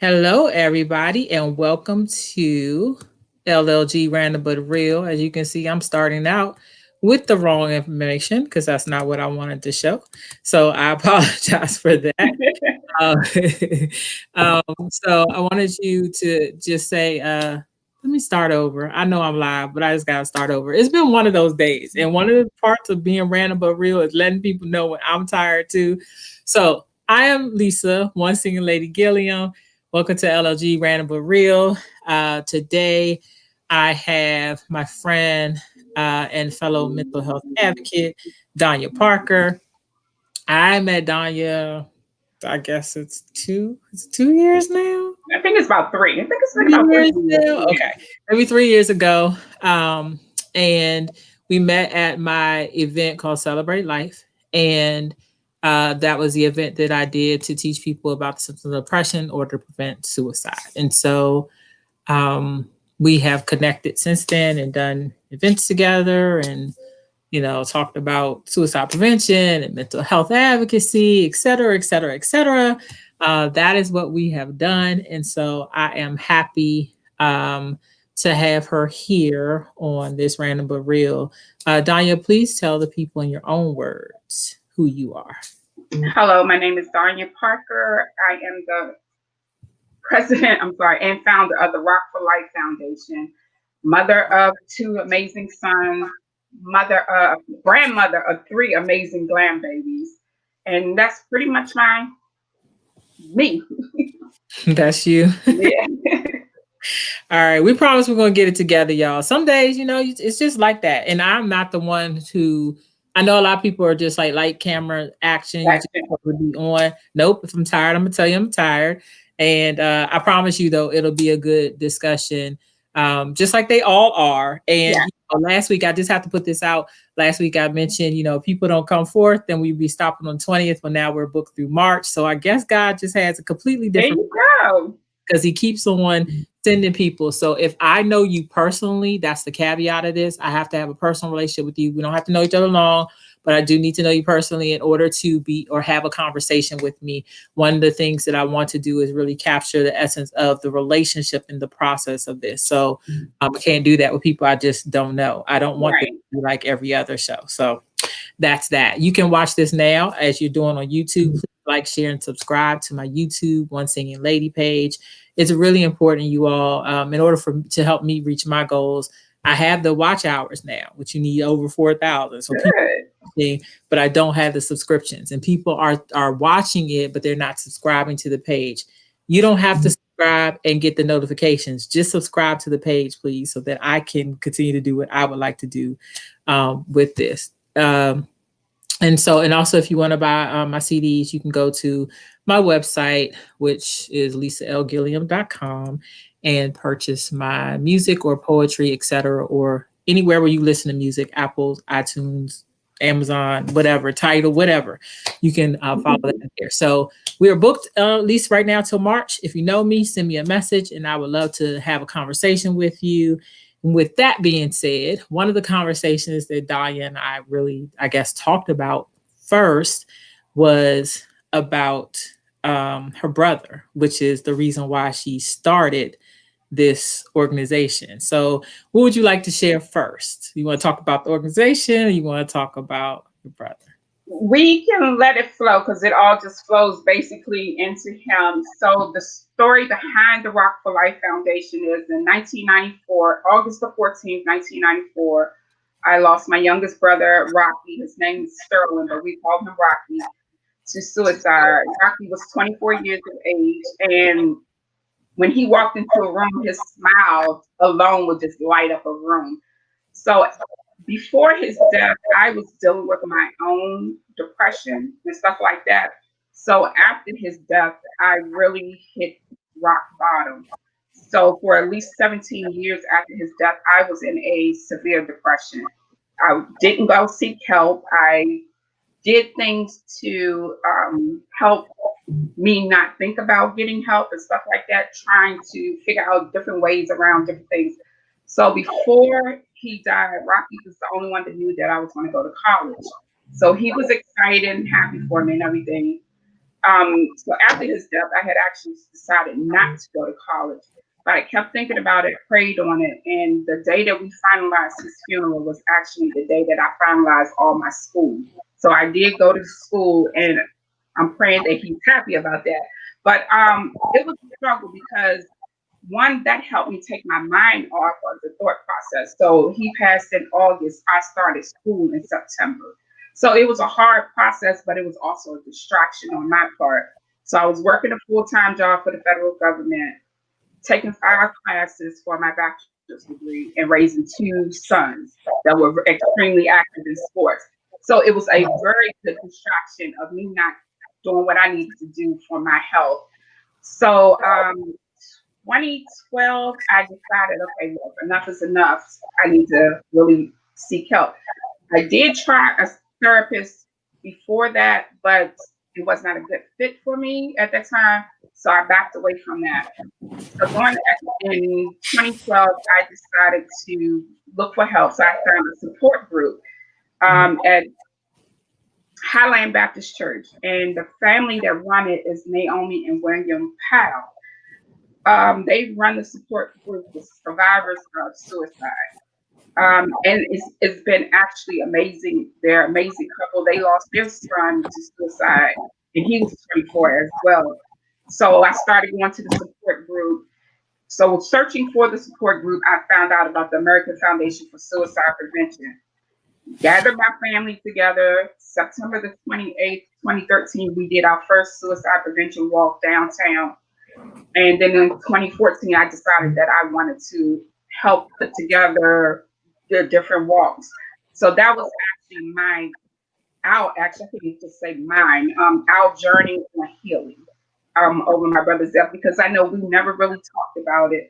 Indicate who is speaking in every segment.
Speaker 1: Hello, everybody, and welcome to LLG Random But Real. As you can see, I'm starting out with the wrong information because that's not what I wanted to show. So I apologize for that. Uh, so I wanted you to just say, let me start over. I know I'm live, but I just got to start over. It's been one of those days. And one of the parts of being random but real is letting people know when I'm tired too. So I am Lisa, one singing lady Gilliam. Welcome to LLG Random But Real. Today I have my friend and fellow mental health advocate, Danya Parker. I met Danya, I guess it's 2 years now.
Speaker 2: I think it's about three. I think it's like
Speaker 1: Three
Speaker 2: about
Speaker 1: years
Speaker 2: 3 years.
Speaker 1: now. Okay. Maybe 3 years ago. And we met at my event called Celebrate Life. And that was the event that I did to teach people about the symptoms of depression or to prevent suicide. And so we have connected since then and done events together and talked about suicide prevention and mental health advocacy, et cetera, et cetera, et cetera. That is what we have done. And so I am happy to have her here on this Random But Real. Danya, please tell the people in your own words who you are.
Speaker 2: Hello, my name is Danya Parker. I am the and founder of the Rock for Life Foundation, mother of two amazing sons, grandmother of three amazing grandbabies. And that's pretty much me.
Speaker 1: That's you.
Speaker 2: Yeah.
Speaker 1: All right, we promise we're gonna get it together, y'all. Some days, it's just like that, and I'm not the one who. I know a lot of people are just like light camera action. You
Speaker 2: That's
Speaker 1: just
Speaker 2: it.
Speaker 1: want to be on. Nope. If I'm tired, I'm gonna tell you I'm tired, and I promise you though it'll be a good discussion, just like they all are. And
Speaker 2: Yeah.
Speaker 1: last week I just have to put this out. Last week I mentioned people don't come forth, then we'd be stopping on 20th. But now we're booked through March, so I guess God just has a completely
Speaker 2: There
Speaker 1: different
Speaker 2: you go.
Speaker 1: because he keeps on sending people. So if I know you personally, that's the caveat of this. I have to have a personal relationship with you. We don't have to know each other long, but I do need to know you personally in order to be or have a conversation with me. One of the things that I want to do is really capture the essence of the relationship in the process of this. So I can't do that with people I just don't know. I don't want this
Speaker 2: Right.
Speaker 1: to be like every other show. So that's that. You can watch this now as you're doing on YouTube. Please like, share, and subscribe to my YouTube One Singing Lady page. It's really important, you all. In order to help me reach my goals, I have the watch hours now, which you need over 4,000. So people,
Speaker 2: Good.
Speaker 1: but I don't have the subscriptions, and people are watching it, but they're not subscribing to the page. You don't have to subscribe and get the notifications. Just subscribe to the page, please, so that I can continue to do what I would like to do with this. And also, if you want to buy my CDs, you can go to my website, which is lisalgilliam.com, and purchase my music or poetry, etc., or anywhere where you listen to music, Apple, iTunes, Amazon, whatever, title, whatever. You can follow that there. So we are booked at least right now till March. If you know me, send me a message, and I would love to have a conversation with you. With that being said, one of the conversations that Dahlia and I really, I guess, talked about first was about her brother, which is the reason why she started this organization. So, what would you like to share first? You want to talk about the organization, or you want to talk about your brother?
Speaker 2: We can let it flow because it all just flows basically into him. So the story behind the Rock for Life Foundation is in 1994, August the 14th, 1994, I lost my youngest brother, Rocky. His name is Sterling, but we call him Rocky, to suicide. Rocky was 24 years of age, and when he walked into a room, his smile alone would just light up a room. So before his death, I was dealing with my own depression and stuff like that. So after his death, I really hit rock bottom. So for at least 17 years after his death, I was in a severe depression. I didn't go seek help. I did things to help me not think about getting help and stuff like that, trying to figure out different ways around different things. So before he died, Rocky was the only one that knew that I was going to go to college. So he was excited and happy for me and everything. So after his death, I had actually decided not to go to college, but I kept thinking about it, prayed on it, and the day that we finalized his funeral was actually the day that I finalized all my school. So I did go to school, and I'm praying that he's happy about that. But it was a struggle because one, that helped me take my mind off of the thought process. So he passed in August. I started school in September. So it was a hard process, but it was also a distraction on my part. So I was working a full-time job for the federal government, taking 5 classes for my bachelor's degree, and raising 2 sons that were extremely active in sports. So it was a very good distraction of me not doing what I needed to do for my health. So 2012, I decided, okay, look, enough is enough. I need to really seek help. I did try a therapist before that, but it was not a good fit for me at that time. So I backed away from that. So during in 2012, I decided to look for help. So I found a support group at Highland Baptist Church, and the family that run it is Naomi and William Powell. They run the support group for survivors of suicide. And it's been actually amazing. They're an amazing couple. They lost their son to suicide, and he was 24 as well. So I started going to the support group. So searching for the support group, I found out about the American Foundation for Suicide Prevention. Gathered my family together. September the 28th, 2013, we did our first suicide prevention walk downtown. And then in 2014, I decided that I wanted to help put together the different walks. So that was actually I couldn't just say mine, our journey on healing over my brother's death, because I know we never really talked about it.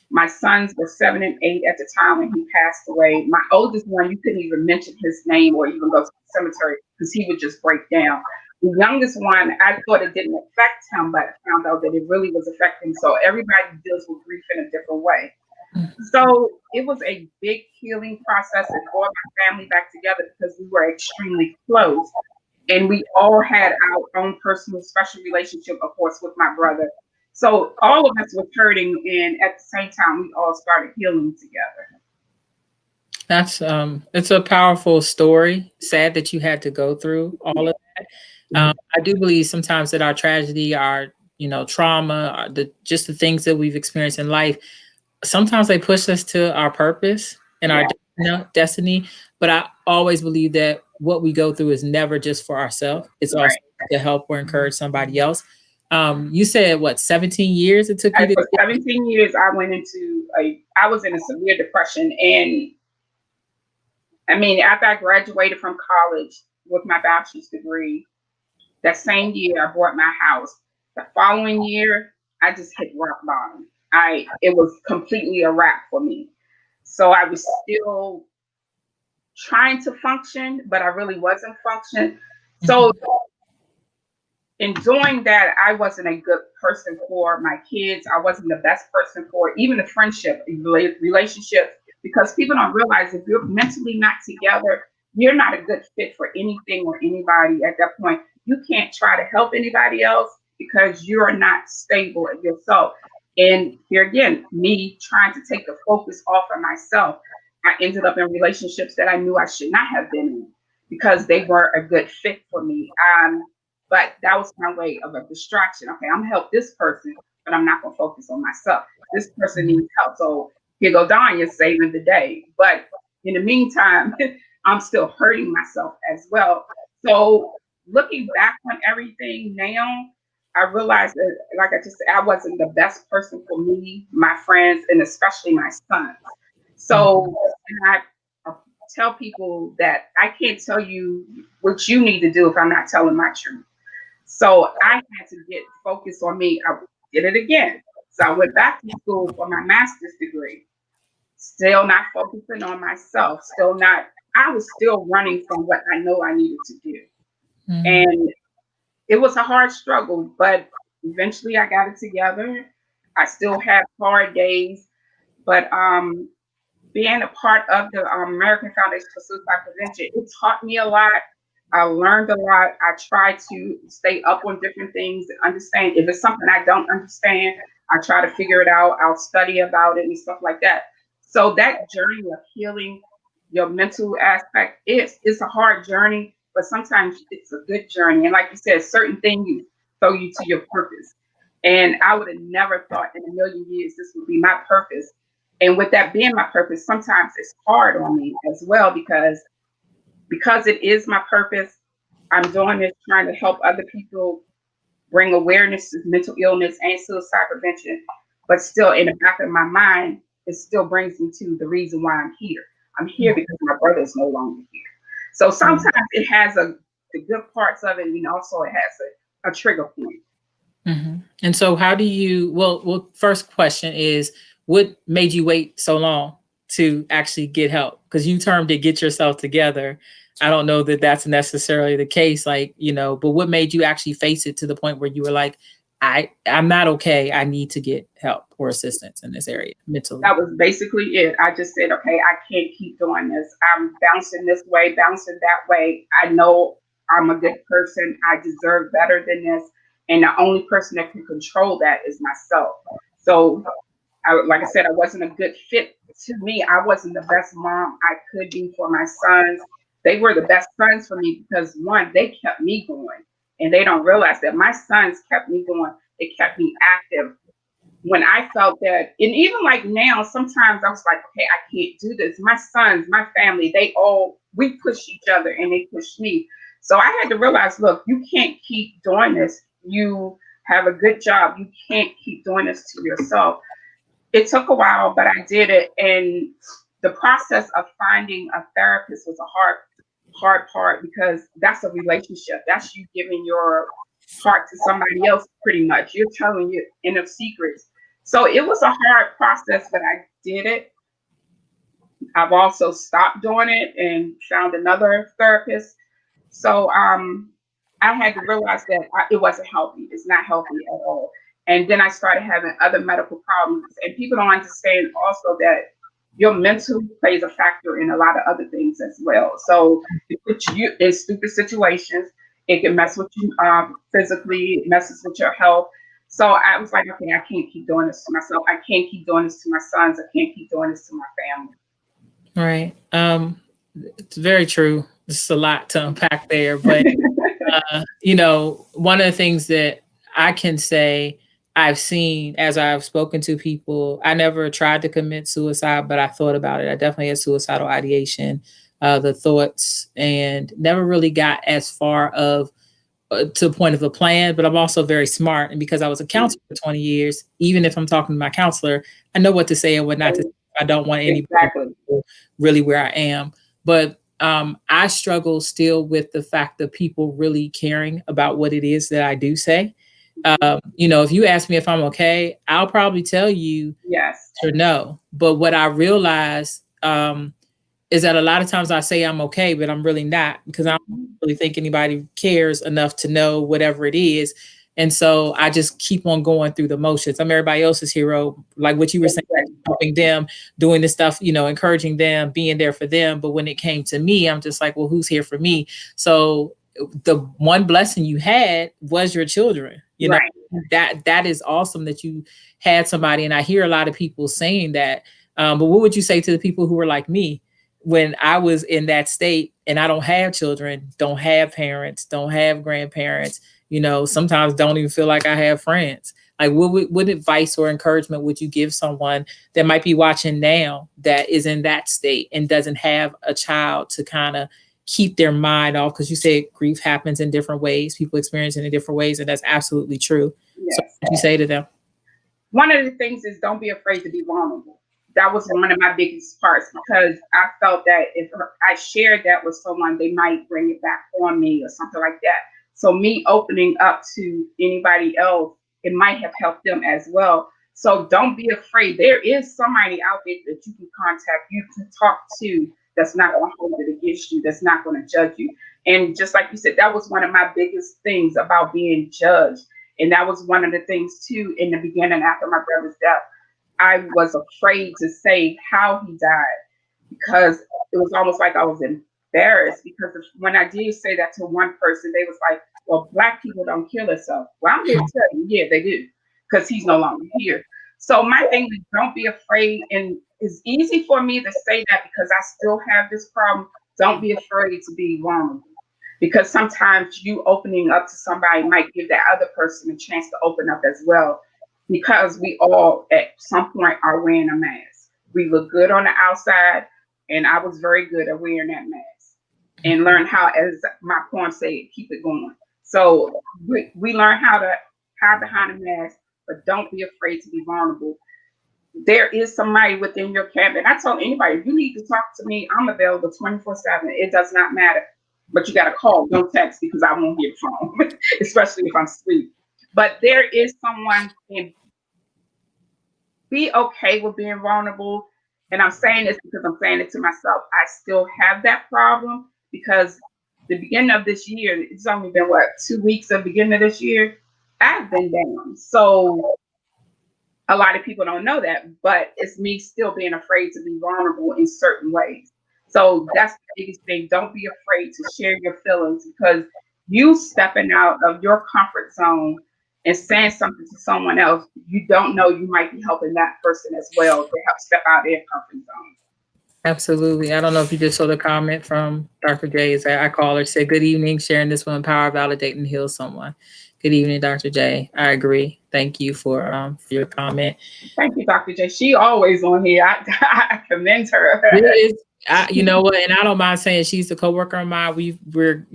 Speaker 2: My sons were 7 and 8 at the time when he passed away. My oldest one, you couldn't even mention his name or even go to the cemetery because he would just break down. The youngest one, I thought it didn't affect him, but I found out that it really was affecting him. So everybody deals with grief in a different way. So it was a big healing process and brought my family back together because we were extremely close. And we all had our own personal special relationship, of course, with my brother. So all of us were hurting, and at the same time, we all started healing together.
Speaker 1: That's it's a powerful story. Sad that you had to go through all of that. I do believe sometimes that our tragedy, our trauma, the just the things that we've experienced in life, sometimes they push us to our purpose and our
Speaker 2: Yeah,
Speaker 1: destiny. But I always believe that what we go through is never just for ourselves. It's also
Speaker 2: right.
Speaker 1: to help or encourage somebody else. You said what, 17 years it took you to
Speaker 2: For 17 years, I was in a severe depression, and I mean, after I graduated from college with my bachelor's degree, that same year I bought my house. The following year, I just hit rock bottom. It was completely a wrap for me. So I was still trying to function, but I really wasn't functioning. So
Speaker 1: Mhm.
Speaker 2: in doing that, I wasn't a good person for my kids. I wasn't the best person for even the relationship, because people don't realize if you're mentally not together, you're not a good fit for anything or anybody at that point. You can't try to help anybody else because you're not stable in yourself. And here again, me trying to take the focus off of myself, I ended up in relationships that I knew I should not have been in because they weren't a good fit for me. But that was my way of a distraction. Okay, I'm gonna help this person, but I'm not gonna focus on myself. This person
Speaker 1: Mhm.
Speaker 2: needs help. So here go Danya saving the day. But in the meantime, I'm still hurting myself as well. So looking back on everything now, I realized that, like I just said, I wasn't the best person for me, my friends, and especially my sons.
Speaker 1: Mhm.
Speaker 2: So, and I tell people that I can't tell you what you need to do if I'm not telling my truth. So I had to get focused on me. I did it again. So I went back to school for my master's degree, still not focusing on myself, still not, I was still running from what I know I needed to do.
Speaker 1: Mhm.
Speaker 2: And it was a hard struggle, but eventually I got it together. I still have hard days, but being a part of the American Foundation for Suicide Prevention, it taught me a lot. I learned a lot. I try to stay up on different things and understand. If it's something I don't understand, I try to figure it out. I'll study about it and stuff like that. So that journey of healing your mental aspect is it's a hard journey, but sometimes it's a good journey. And like you said, certain things throw you to your purpose. And I would have never thought in a million years this would be my purpose. And with that being my purpose, sometimes it's hard on me as well because it is my purpose. I'm doing this trying to help other people bring awareness to mental illness and suicide prevention, but still in the back of my mind, it still brings me to the reason why I'm here. I'm here because my brother is no longer here. So sometimes it has the good parts of it, and also it has a trigger point.
Speaker 1: Mm-hmm. And so, how do you? Well, first question is, what made you wait so long to actually get help? Because you termed it "get yourself together." I don't know that that's necessarily the case, like but what made you actually face it to the point where you were like, I'm not okay. I need to get help or assistance in this area mentally.
Speaker 2: That was basically it. I just said, okay, I can't keep doing this. I'm bouncing this way, bouncing that way. I know I'm a good person. I deserve better than this. And the only person that can control that is myself. So, like I said, I wasn't a good fit to me. I wasn't the best mom I could be for my sons. They were the best sons for me because, one, they kept me going. And they don't realize that my sons kept me going. They kept me active when I felt that, and even like now, sometimes I was like, okay, I can't do this. My sons, my family, we push each other and they push me. So I had to realize, look, you can't keep doing this. You have a good job. You can't keep doing this to yourself. It took a while, but I did it. And the process of finding a therapist was a hard part because that's a relationship. That's you giving your heart to somebody else pretty much. You're telling your inner secrets. So it was a hard process, but I did it. I've also stopped doing it and found another therapist. So I had to realize that it wasn't healthy. It's not healthy at all. And then I started having other medical problems. And people don't understand also that your mental plays a factor in a lot of other things as well. So it puts you in stupid situations. It can mess with you physically. It messes with your health. So I was like, okay, I can't keep doing this to myself. I can't keep doing this to my sons. I can't keep doing this to my family.
Speaker 1: Right. It's very true. It's a lot to unpack there, but one of the things that I can say I've seen as I've spoken to people, I never tried to commit suicide, but I thought about it. I definitely had suicidal ideation, the thoughts, and never really got as far of to a point of a plan, but I'm also very smart. And because I was a counselor for 20 years, even if I'm talking to my counselor, I know what to say and what not to say. I don't want anybody
Speaker 2: Exactly.
Speaker 1: to know really where I am. But I struggle still with the fact that people really caring about what it is that I do say. If you ask me if I'm okay, I'll probably tell you
Speaker 2: Yes.
Speaker 1: or no. But what I realize is that a lot of times I say I'm okay, but I'm really not because I don't
Speaker 2: Mhm.
Speaker 1: really think anybody cares enough to know whatever it is. And so I just keep on going through the motions. I'm everybody else's hero, like what you were saying,
Speaker 2: Exactly.
Speaker 1: helping them, doing this stuff, encouraging them, being there for them. But when it came to me, I'm just like, well, who's here for me? So the one blessing you had was your children.
Speaker 2: Right.
Speaker 1: That is awesome that you had somebody. And I hear a lot of people saying that. But what would you say to the people who were like me? When I was in that state and I don't have children, don't have parents, don't have grandparents, sometimes don't even feel like I have friends. Like what advice or encouragement would you give someone that might be watching now that is in that state and doesn't have a child to kind of keep their mind off? Because you said grief happens in different ways, people experience it in different ways, and that's absolutely true. So
Speaker 2: Yes.
Speaker 1: what do you say to them?
Speaker 2: One of the things is don't be afraid to be vulnerable. That was one of my biggest parts because I felt that if I shared that with someone, they might bring it back on me or something like that. So me opening up to anybody else, it might have helped them as well. So don't be afraid. There is somebody out there that you can contact, you can talk to that's not going to hold it against you, that's not going to judge you. And just like you said, that was one of my biggest things about being judged. And that was one of the things too in the beginning after my brother's death. I was afraid to say how he died because it was almost like I was embarrassed because when I did say that to one person, they was like, "Well, black people don't kill themselves." Well, I'm here to tell you, yeah, they do, because he's no longer here. So my thing is, don't be afraid, and it's easy for me to say that because I still have this problem. Don't be afraid to be vulnerable, because sometimes you opening up to somebody might give that other person a chance to open up as well, because we all at some point are wearing a mask. We look good on the outside, and I was very good at wearing that mask and learn how, as my poem said, keep it going. So we learn how to hide behind a mask, but don't be afraid to be vulnerable. There is somebody within your cabinet. I tell anybody, if you need to talk to me, I'm available 24/7. It does not matter. But you got to call, don't text, because I won't get the phone, especially if I'm asleep. But there is someone, and be okay with being vulnerable. And I'm saying this because I'm saying it to myself. I still have that problem because the beginning of this year, it's only been what, 2 weeks of the beginning of this year, I've been down. So a lot of people don't know that, but it's me still being afraid to be vulnerable in certain ways. So that's the biggest thing. Don't be afraid to share your feelings, because you stepping out of your comfort zone and saying something to someone else, you don't know, you might be helping that person as well to help step out their comfort zone.
Speaker 1: Absolutely. I don't know if you just saw the comment from Dr. J. Is that I call her, said, "Good evening, sharing this one, power, validate, and heal someone." Good evening, Dr. J. I agree. Thank you for your comment.
Speaker 2: Thank you, Dr. J. She always on here. I commend her.
Speaker 1: It is, you know what, and I don't mind saying she's a coworker of mine. We're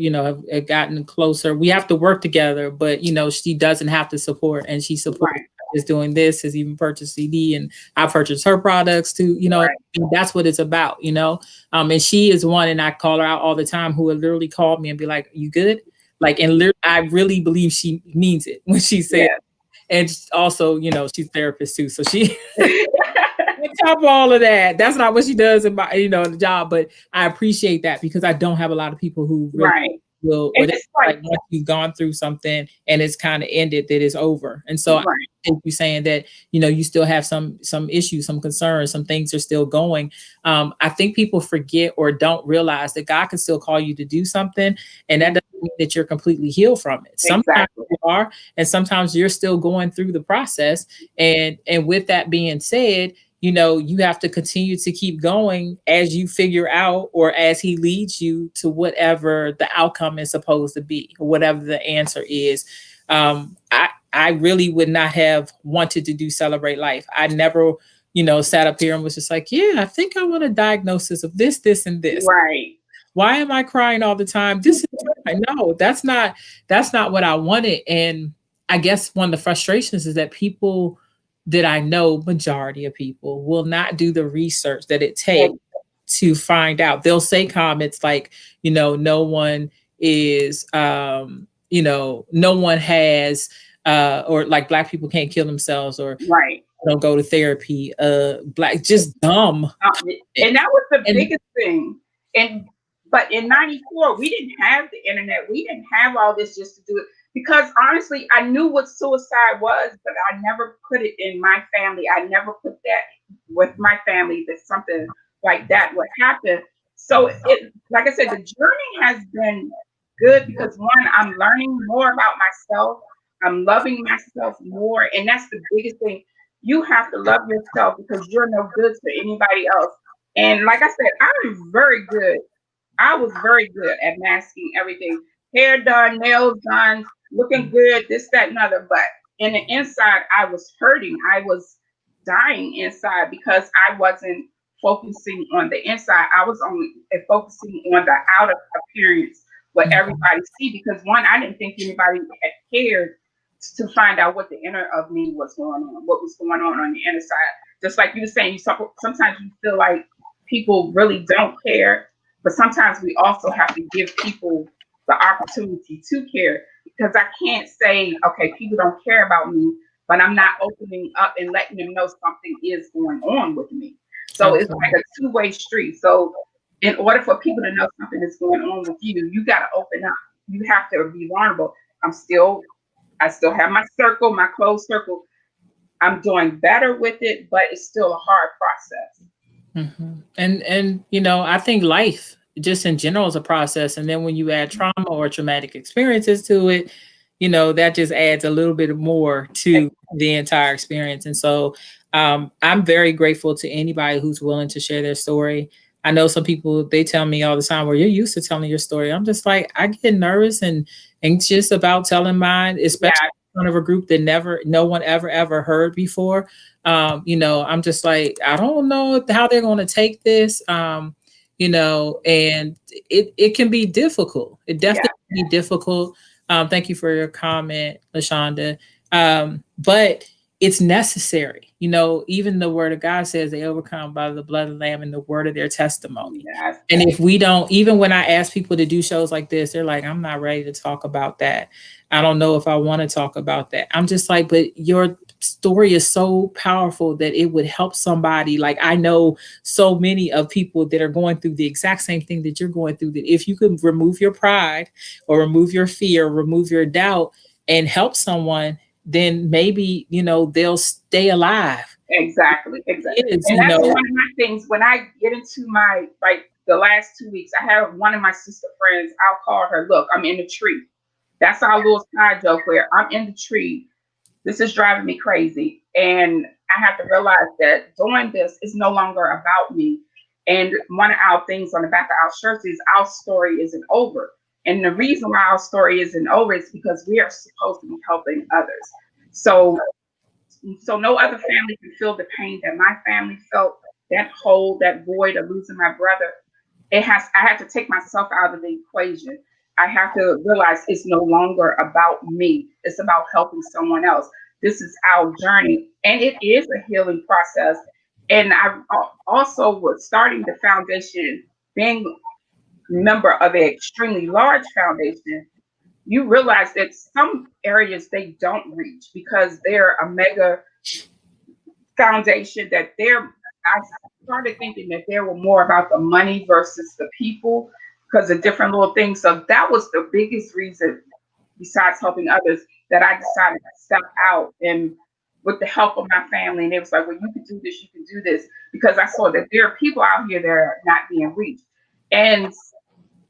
Speaker 1: have gotten closer. We have to work together, but she doesn't have to support, and she supports.
Speaker 2: Right,
Speaker 1: Is doing this, has even purchased CD, and I purchased her products too.
Speaker 2: right.
Speaker 1: And that's what it's about. And she is one, and I call her out all the time, who would literally call me and be like, "You good?" Like, and I really believe she means it when she said.
Speaker 2: Yeah.
Speaker 1: And also, she's a therapist too, so she on top of all of that, that's not what she does in my, the job. But I appreciate that because I don't have a lot of people who really
Speaker 2: Right.
Speaker 1: will, or
Speaker 2: And
Speaker 1: they
Speaker 2: it's like,
Speaker 1: like once you've gone through something and it's kind of ended, that it's over. And so I
Speaker 2: right,
Speaker 1: think you saying that, you still have some issues, some concerns, some things are still going. I think people forget or don't realize that God can still call you to do something, and that doesn't mean that you're completely healed from it. Sometimes
Speaker 2: exactly.
Speaker 1: you are, and sometimes you're still going through the process. And with that being said, you have to continue to keep going as you figure out, or as he leads you to whatever the outcome is supposed to be, or whatever the answer is. I really would not have wanted to do Celebrate Life. I never, sat up here and was just like, yeah, I think I want a diagnosis of this, and this.
Speaker 2: Right.
Speaker 1: Why am I crying all the time? This is fine. No, that's not what I wanted. And I guess one of the frustrations is that people that I know, majority of people, will not do the research that it takes to find out. They'll say comments like, no one is no one has or like black people can't kill themselves, or
Speaker 2: Right.
Speaker 1: don't go to therapy, black, just dumb.
Speaker 2: Um, and that was the
Speaker 1: And
Speaker 2: biggest thing. And but in '94, we didn't have the internet. We didn't have all this just to do it. Because honestly, I knew what suicide was, but I never put it in my family. I never put that with my family, that something like that would happen. So it, like I said, the journey has been good because one, I'm learning more about myself. I'm loving myself more, and that's the biggest thing. You have to love yourself because you're no good to anybody else. And like I said, I'm very good. I was very good at masking everything. Hair done, nails done, looking good, this, that, and other. But in the inside, I was hurting. I was dying inside because I wasn't focusing on the inside. I was only focusing on the outer appearance, what everybody see. Because one, I didn't think anybody had cared to find out what the inner of me was going on, what was going on the inner side. Just like you were saying, sometimes you feel like people really don't care, but sometimes we also have to give people the opportunity to care, because I can't say, okay, people don't care about me, but I'm not opening up and letting them know something is going on with me. So it's like
Speaker 1: absolutely.
Speaker 2: a two-way street. So in order for people to know something is going on with you, you got to open up. You have to be vulnerable. I still have my circle, my closed circle. I'm doing better with it, but it's still a hard process.
Speaker 1: And I think life just in general is a process. And then when you add trauma or traumatic experiences to it, that just adds a little bit more to the entire experience. And so I'm very grateful to anybody who's willing to share their story. I know some people, they tell me all the time, well, you're used to telling your story. I'm just like, I get nervous and anxious about telling mine, especially
Speaker 2: Yeah,
Speaker 1: in front of a group that no one ever heard before. I'm just like, I don't know how they're going to take this. And it can be difficult. It
Speaker 2: yeah,
Speaker 1: definitely can be difficult. Thank you for your comment, LaShonda. But it's necessary. Even the word of God says they overcome by the blood of the Lamb and the word of their testimony.
Speaker 2: yes,
Speaker 1: And if we don't, even when I ask people to do shows like this, they're like, I'm not ready to talk about that. I don't know if I want to talk about that. I'm just like, but your story is so powerful that it would help somebody. Like, I know so many of people that are going through the exact same thing that you're going through, that if you could remove your pride or remove your fear, remove your doubt and help someone, then maybe, they'll stay alive.
Speaker 2: exactly, exactly.
Speaker 1: It is,
Speaker 2: And that's one of my things. When I get into my, like, the last 2 weeks, I have one of my sister friends. I'll call her. Look, I'm in the tree. That's our little side joke where I'm in the tree. This is driving me crazy. And I have to realize that doing this is no longer about me. And one of our things on the back of our shirts is our story isn't over. And the reason why our story isn't over is because we are supposed to be helping others. So no other family can feel the pain that my family felt, that hole, that void of losing my brother. I have to take myself out of the equation. I have to realize it's no longer about me. It's about helping someone else. This is our journey, and it is a healing process. And I also was starting the foundation, being a member of an extremely large foundation. You realize that some areas they don't reach because they're a mega foundation, that I started thinking that they were more about the money versus the people because of different little things. So that was the biggest reason, besides helping others, that I decided to step out and with the help of my family. And it was like, well, you can do this, you can do this, because I saw that there are people out here that are not being reached. And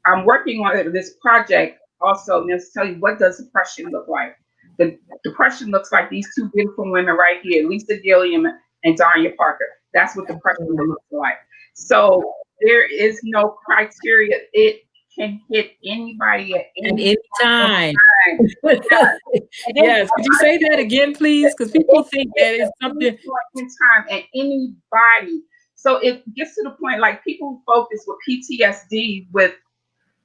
Speaker 2: I'm working on this project also. Let's tell you, what does depression look like? The depression looks like these two beautiful women right here, Lisa Gilliam and Danya Parker. That's what depression looks like. So there is no criteria. It can hit anybody at
Speaker 1: at
Speaker 2: any
Speaker 1: any
Speaker 2: point
Speaker 1: time.
Speaker 2: in time. And then
Speaker 1: Yes. Could you say that again, please? Because people
Speaker 2: it
Speaker 1: think
Speaker 2: hits
Speaker 1: that
Speaker 2: at
Speaker 1: is
Speaker 2: any
Speaker 1: something.
Speaker 2: point in time at anybody. So it gets to the point, like, people focus with PTSD with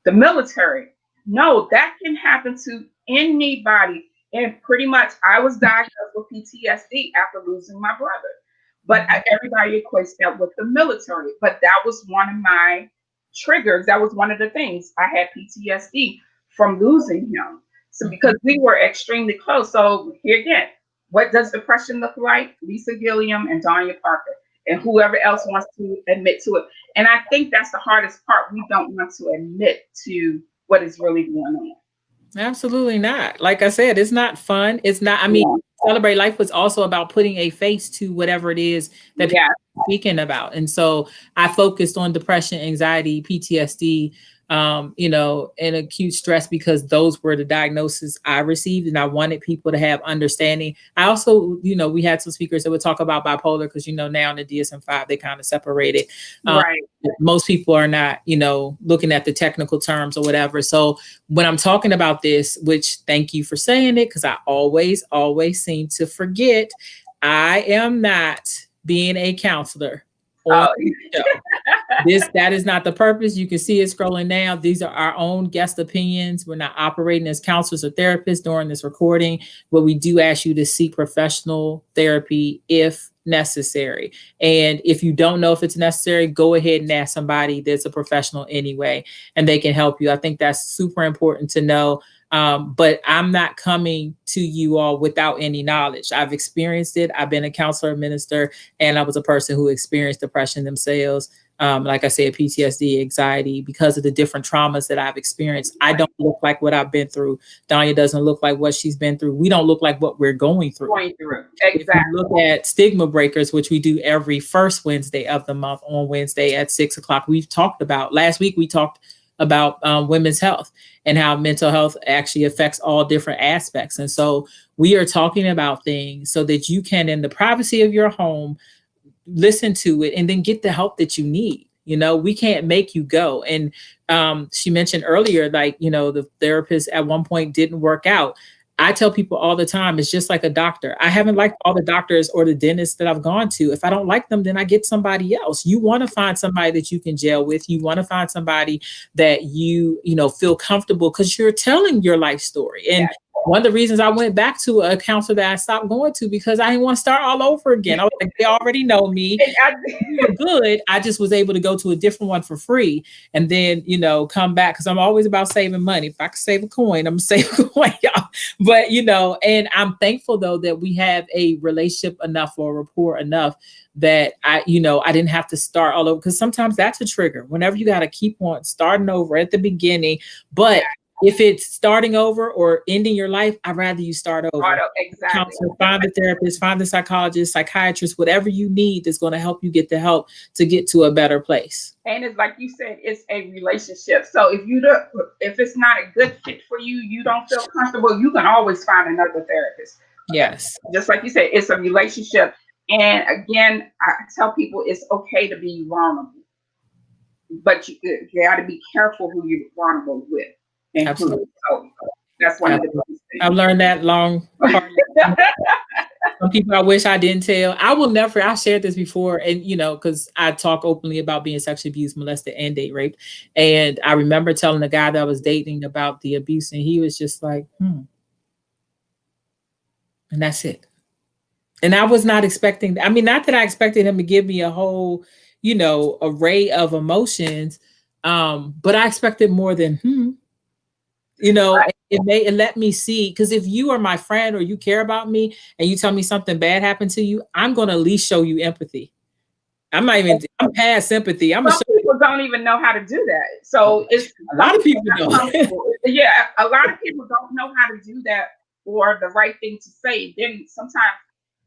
Speaker 2: the military. No, that can happen to anybody. And pretty much, I was diagnosed with PTSD after losing my brother. But everybody equates that with the military. But that was one of my triggers. That was one of the things. I had PTSD from losing him. So because we were extremely close. So here again, what does depression look like? Lisa Gilliam and Danya Parker, and whoever else wants to admit to it. And I think that's the hardest part. We don't want to admit to what is really going on.
Speaker 1: Absolutely not. Like I said, it's not fun. It's not, I mean,
Speaker 2: Yeah.
Speaker 1: Celebrate Life was also about putting a face to whatever it is that people
Speaker 2: Yeah.
Speaker 1: are speaking about. And so I focused on depression, anxiety, PTSD, and acute stress because those were the diagnoses I received. And I wanted people to have understanding. I also, we had some speakers that would talk about bipolar because, now in the DSM-5, they kind of separated. Um,
Speaker 2: Right.
Speaker 1: Most people are not, looking at the technical terms or whatever. So when I'm talking about this, which thank you for saying it, because I always seem to forget, I am not being a counselor on
Speaker 2: Oh,
Speaker 1: the show. That is not the purpose. You can see it scrolling down. These are our own guest opinions. We're not operating as counselors or therapists during this recording, but we do ask you to seek professional therapy if necessary. And if you don't know if it's necessary, go ahead and ask somebody that's a professional anyway, and they can help you. I think that's super important to know. But I'm not coming to you all without any knowledge. I've experienced it. I've been a counselor, minister, and I was a person who experienced depression themselves. like I said, PTSD, anxiety, because of the different traumas that I've experienced. I don't look like what I've been through. Danya doesn't look like what she's been through. We don't look like what we're going through.
Speaker 2: Going through.
Speaker 1: If you
Speaker 2: Exactly.
Speaker 1: look at Stigma Breakers, which we do every first Wednesday of the month on Wednesday at 6 o'clock, we've talked about last week, we talked about women's health and how mental health actually affects all different aspects. And so we are talking about things so that you can, in the privacy of your home, listen to it and then get the help that you need. We can't make you go. And she mentioned earlier, like, the therapist at one point didn't work out. I tell people all the time, it's just like a doctor. I haven't liked all the doctors or the dentists that I've gone to. If I don't like them, then I get somebody else. You want to find somebody that you can gel with. You want to find somebody that feel comfortable because you're telling your life story. And one of the reasons I went back to a counselor that I stopped going to, because I didn't want to start all over again. I was like, they already know me. We were good. I just was able to go to a different one for free and then, come back, because I'm always about saving money. If I could save a coin, I'm gonna save a coin, y'all. But, and I'm thankful though that we have a relationship enough or rapport enough that I didn't have to start all over, because sometimes that's a trigger whenever you got to keep on starting over at the beginning. But if it's starting over or ending your life, I'd rather you start over.
Speaker 2: Exactly.
Speaker 1: Counselor, find the therapist, find the psychologist, psychiatrist, whatever you need that's going to help you get the help to get to a better place.
Speaker 2: And it's like you said, it's a relationship. So if it's not a good fit for you, you don't feel comfortable, you can always find another therapist.
Speaker 1: Yes.
Speaker 2: Just like you said, it's a relationship. And again, I tell people it's okay to be vulnerable, but you got to be careful who you're vulnerable with. And
Speaker 1: Absolutely.
Speaker 2: so that's one of the things.
Speaker 1: I've learned that long. Some people I wish I didn't tell. I will never, I shared this before, and because I talk openly about being sexually abused, molested, and date raped. And I remember telling the guy that I was dating about the abuse, and he was just like, and that's it. And I was not expecting, I mean, not that I expected him to give me a whole, array of emotions. But I expected more than it let me see, because if you are my friend or you care about me and you tell me something bad happened to you, I'm going to at least show you empathy. I'm past sympathy.
Speaker 2: Some people don't even know how to do that. So it's
Speaker 1: a lot of people don't.
Speaker 2: Yeah, a lot of people don't know how to do that or the right thing to say. Then sometimes,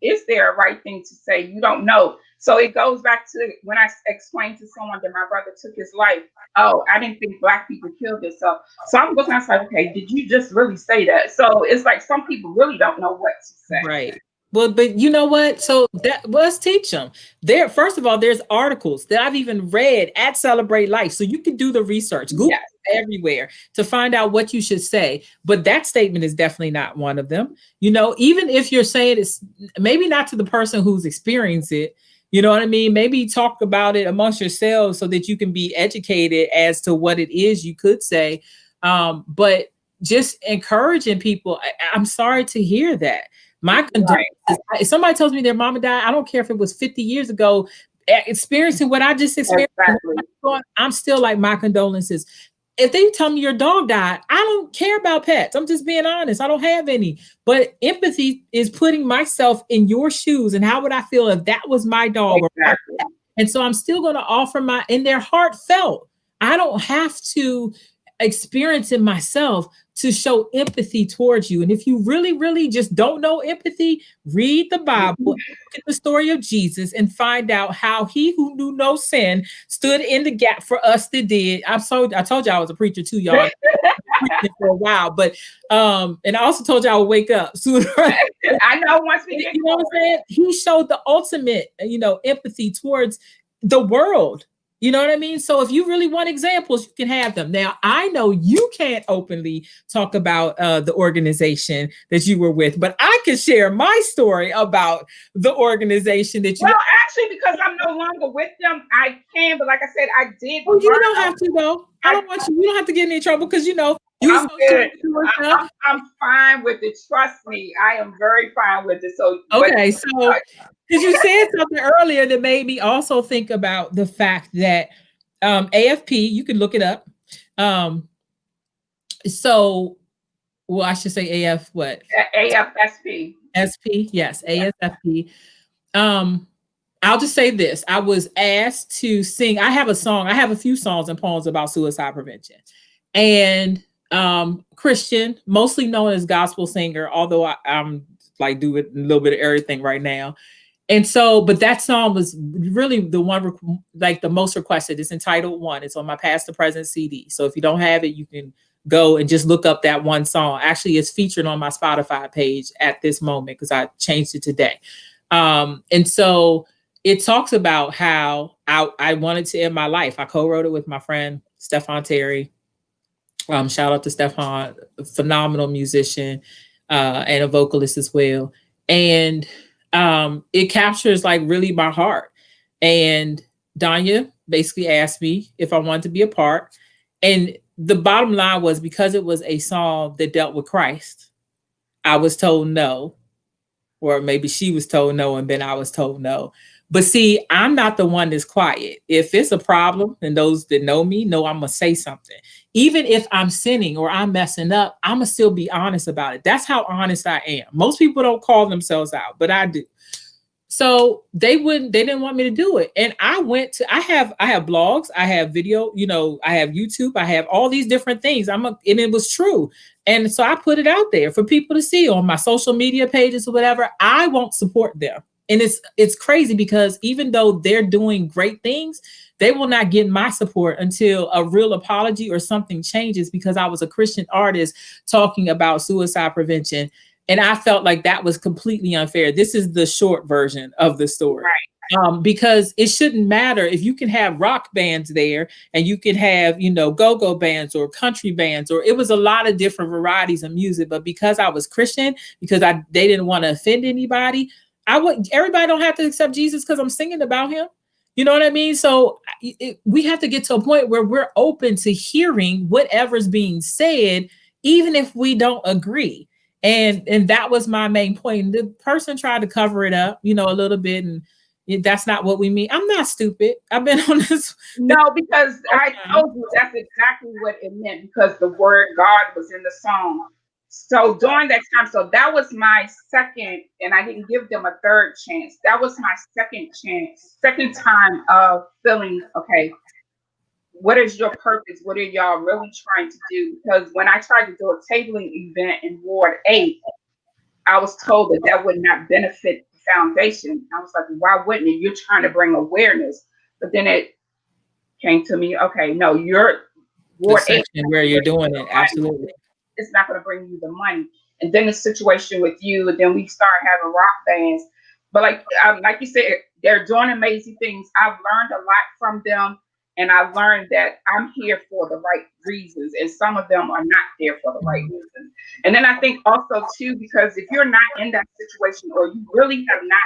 Speaker 2: is there a right thing to say? You don't know. So it goes back to when I explained to someone that my brother took his life. Oh, I didn't think Black people killed themselves. So I'm looking, I was like, okay, did you just really say that? So it's like some people really don't know what to say.
Speaker 1: Right. Well, but you know what? So let's teach them. First of all, there's articles that I've even read at Celebrate Life. So you can do the research. Google everywhere to find out what you should say. But that statement is definitely not one of them. Even if you're saying it's maybe not to the person who's experienced it, you know what I mean? Maybe talk about it amongst yourselves so that you can be educated as to what it is you could say. But just encouraging people. I'm sorry to hear that. My condolences. If somebody tells me their mama died, I don't care if it was 50 years ago, experiencing what I just experienced. Exactly. I'm still like, my condolences. If they tell me your dog died, I don't care about pets. I'm just being honest. I don't have any. But empathy is putting myself in your shoes. And how would I feel if that was my dog? Exactly. And so I'm still going to offer and they're heartfelt. I don't have to experience it myself to show empathy towards you. And if you really, really just don't know empathy, read the Bible, look at the story of Jesus, and find out how he who knew no sin stood in the gap for us that did. I told you I was a preacher too, y'all. For a while, but and I also told you I would wake up sooner.
Speaker 2: I know once we get,
Speaker 1: you know what I'm saying? He showed the ultimate, empathy towards the world. You know what I mean? So if you really want examples, you can have them. Now, I know you can't openly talk about the organization that you were with, but I can share my story about the organization that you.
Speaker 2: Well, actually, because I'm no longer with them, I can. But like I said, I did.
Speaker 1: Oh, you don't have to though. I don't want you. You don't have to get in any trouble because I'm
Speaker 2: good. I'm fine with it. Trust me, I am very fine with it. So
Speaker 1: okay, so because you said something earlier that made me also think about the fact that AFP, you can look it up. So, well, I should say AF what?
Speaker 2: AFSP.
Speaker 1: SP, yes, ASFP. I'll just say this. I was asked to sing. I have a song. I have a few songs and poems about suicide prevention. And Christian, mostly known as gospel singer, although I'm like doing a little bit of everything right now. And so, but that song was really the one like the most requested. It's entitled One. It's on my Past to Present CD. So if you don't have it, you can go and just look up that one song. Actually, it's featured on my Spotify page at this moment because I changed it today. And so it talks about how I wanted to end my life. I co-wrote it with my friend Stefan Terry. Shout out to Stefan, phenomenal musician and a vocalist as well. And it captures like really my heart. And Danya basically asked me if I wanted to be a part. And the bottom line was because it was a song that dealt with Christ, I was told no, or maybe she was told no and then I was told no. But see, I'm not the one that's quiet. If it's a problem, and those that know me know I'm gonna say something. Even if I'm sinning or I'm messing up, I'm gonna still be honest about it. That's how honest I am. Most people don't call themselves out, but I do. So they didn't want me to do it. And I have blogs, I have video, I have YouTube, I have all these different things. And it was true. And so I put it out there for people to see on my social media pages or whatever. I won't support them. And it's crazy because even though they're doing great things, they will not get my support until a real apology or something changes because I was a Christian artist talking about suicide prevention, and I felt like that was completely unfair. This is the short version of the story. Because it shouldn't matter if you can have rock bands there and you can have, go-go bands or country bands, or it was a lot of different varieties of music. But because I was Christian, because they didn't want to offend anybody, everybody don't have to accept Jesus because I'm singing about him. You know what I mean? So we have to get to a point where we're open to hearing whatever's being said, even if we don't agree. And that was my main point. The person tried to cover it up, a little bit, and that's not what we mean. I'm not stupid. I've been on this.
Speaker 2: No, because I told you that's exactly what it meant because the word God was in the song. So during that time, so that was my second, and I didn't give them a third chance. That was my second chance, second time of feeling, okay, what is your purpose? What are y'all really trying to do? Because when I tried to do a tabling event in Ward 8, I was told that that would not benefit the foundation. I was like, why wouldn't it? You're trying to bring awareness. But then it came to me, okay, no, you're
Speaker 1: The
Speaker 2: Ward 8.
Speaker 1: section where you're doing it. Absolutely.
Speaker 2: It's not going to bring you the money. And then the situation with you, and then we start having rock bands. But like you said, they're doing amazing things. I've learned a lot from them, and I've learned that I'm here for the right reasons, and some of them are not there for the right reasons. And then I think also too, because if you're not in that situation or you really have not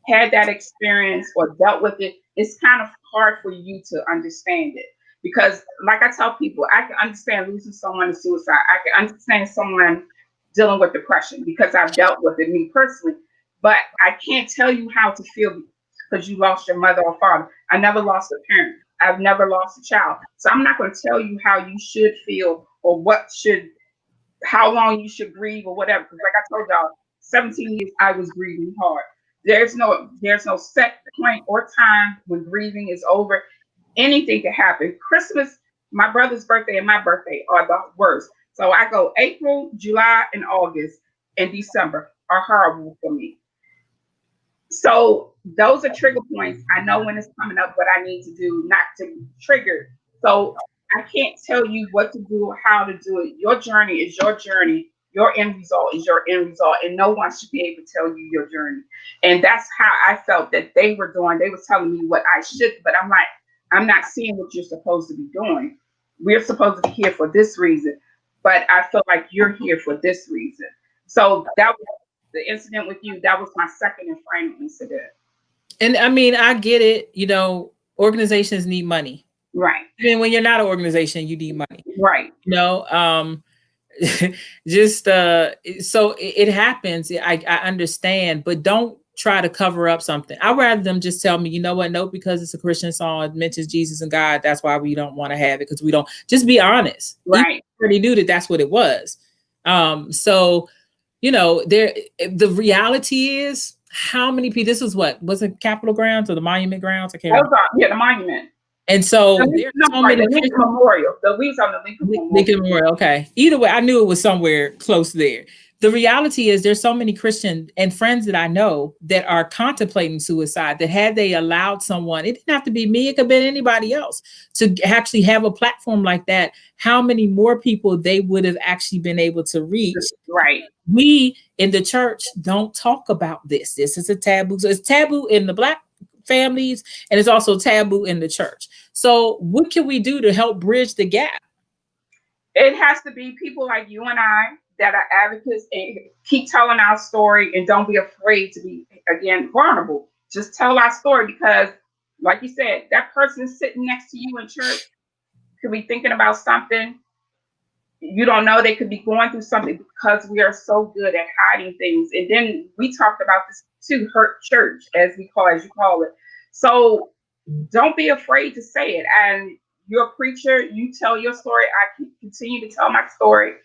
Speaker 2: had that experience or dealt with it, it's kind of hard for you to understand it. Because, like I tell people, I can understand losing someone to suicide. I can understand someone dealing with depression because I've dealt with it me personally. But I can't tell you how to feel because you lost your mother or father. I never lost a parent. I've never lost a child. So I'm not going to tell you how you should feel or how long you should grieve or whatever. Because like I told y'all, 17 years I was grieving hard. There's no set point or time when grieving is over. Anything can happen. Christmas, my brother's birthday and my birthday are the worst. So I go April, July, and August and December are horrible for me. So those are trigger points. I know when it's coming up what I need to do not to trigger. So I can't tell you what to do or how to do it. Your journey is your journey. Your end result is your end result, and no one should be able to tell you your journey. And that's how I felt that they were doing. They were telling me what I should, but I'm like, I'm not seeing what you're supposed to be doing. We're supposed to be here for this reason, but I feel like you're here for this reason. So that was the incident with you. That was my second and final incident.
Speaker 1: And I mean, I get it. Organizations need money.
Speaker 2: Right.
Speaker 1: Even when you're not an organization, you need money.
Speaker 2: Right.
Speaker 1: Just so it happens. I understand, but don't try to cover up something. I'd rather them just tell me, you know what? No, because it's a Christian song, it mentions Jesus and God. That's why we don't want to have it because we don't. Just be honest.
Speaker 2: Right.
Speaker 1: We already knew that that's what it was. So there. The reality is, how many people? This was what was it, Capitol grounds or the Monument grounds? I can't
Speaker 2: That
Speaker 1: remember.
Speaker 2: was yeah, the monument.
Speaker 1: And so there's
Speaker 2: No,
Speaker 1: so
Speaker 2: right,
Speaker 1: many
Speaker 2: the Lincoln
Speaker 1: Christian.
Speaker 2: Memorial. The we was on the Lincoln Memorial.
Speaker 1: Lincoln Memorial. Okay. Either way, I knew it was somewhere close there. The reality is there's so many Christian and friends that I know that are contemplating suicide, that had they allowed someone, it didn't have to be me, it could have been anybody else, to actually have a platform like that, how many more people they would have actually been able to reach.
Speaker 2: Right.
Speaker 1: We in the church don't talk about this. This is a taboo. So it's taboo in the Black families, and it's also taboo in the church. So what can we do to help bridge the gap?
Speaker 2: It has to be people like you and I that are advocates and keep telling our story and don't be afraid to be again vulnerable. Just tell our story because, like you said, that person sitting next to you in church could be thinking about something you don't know. They could be going through something because we are so good at hiding things. And then we talked about this too, hurt church, as you call it. So don't be afraid to say it. And you're a preacher, you tell your story. I can continue to tell my story.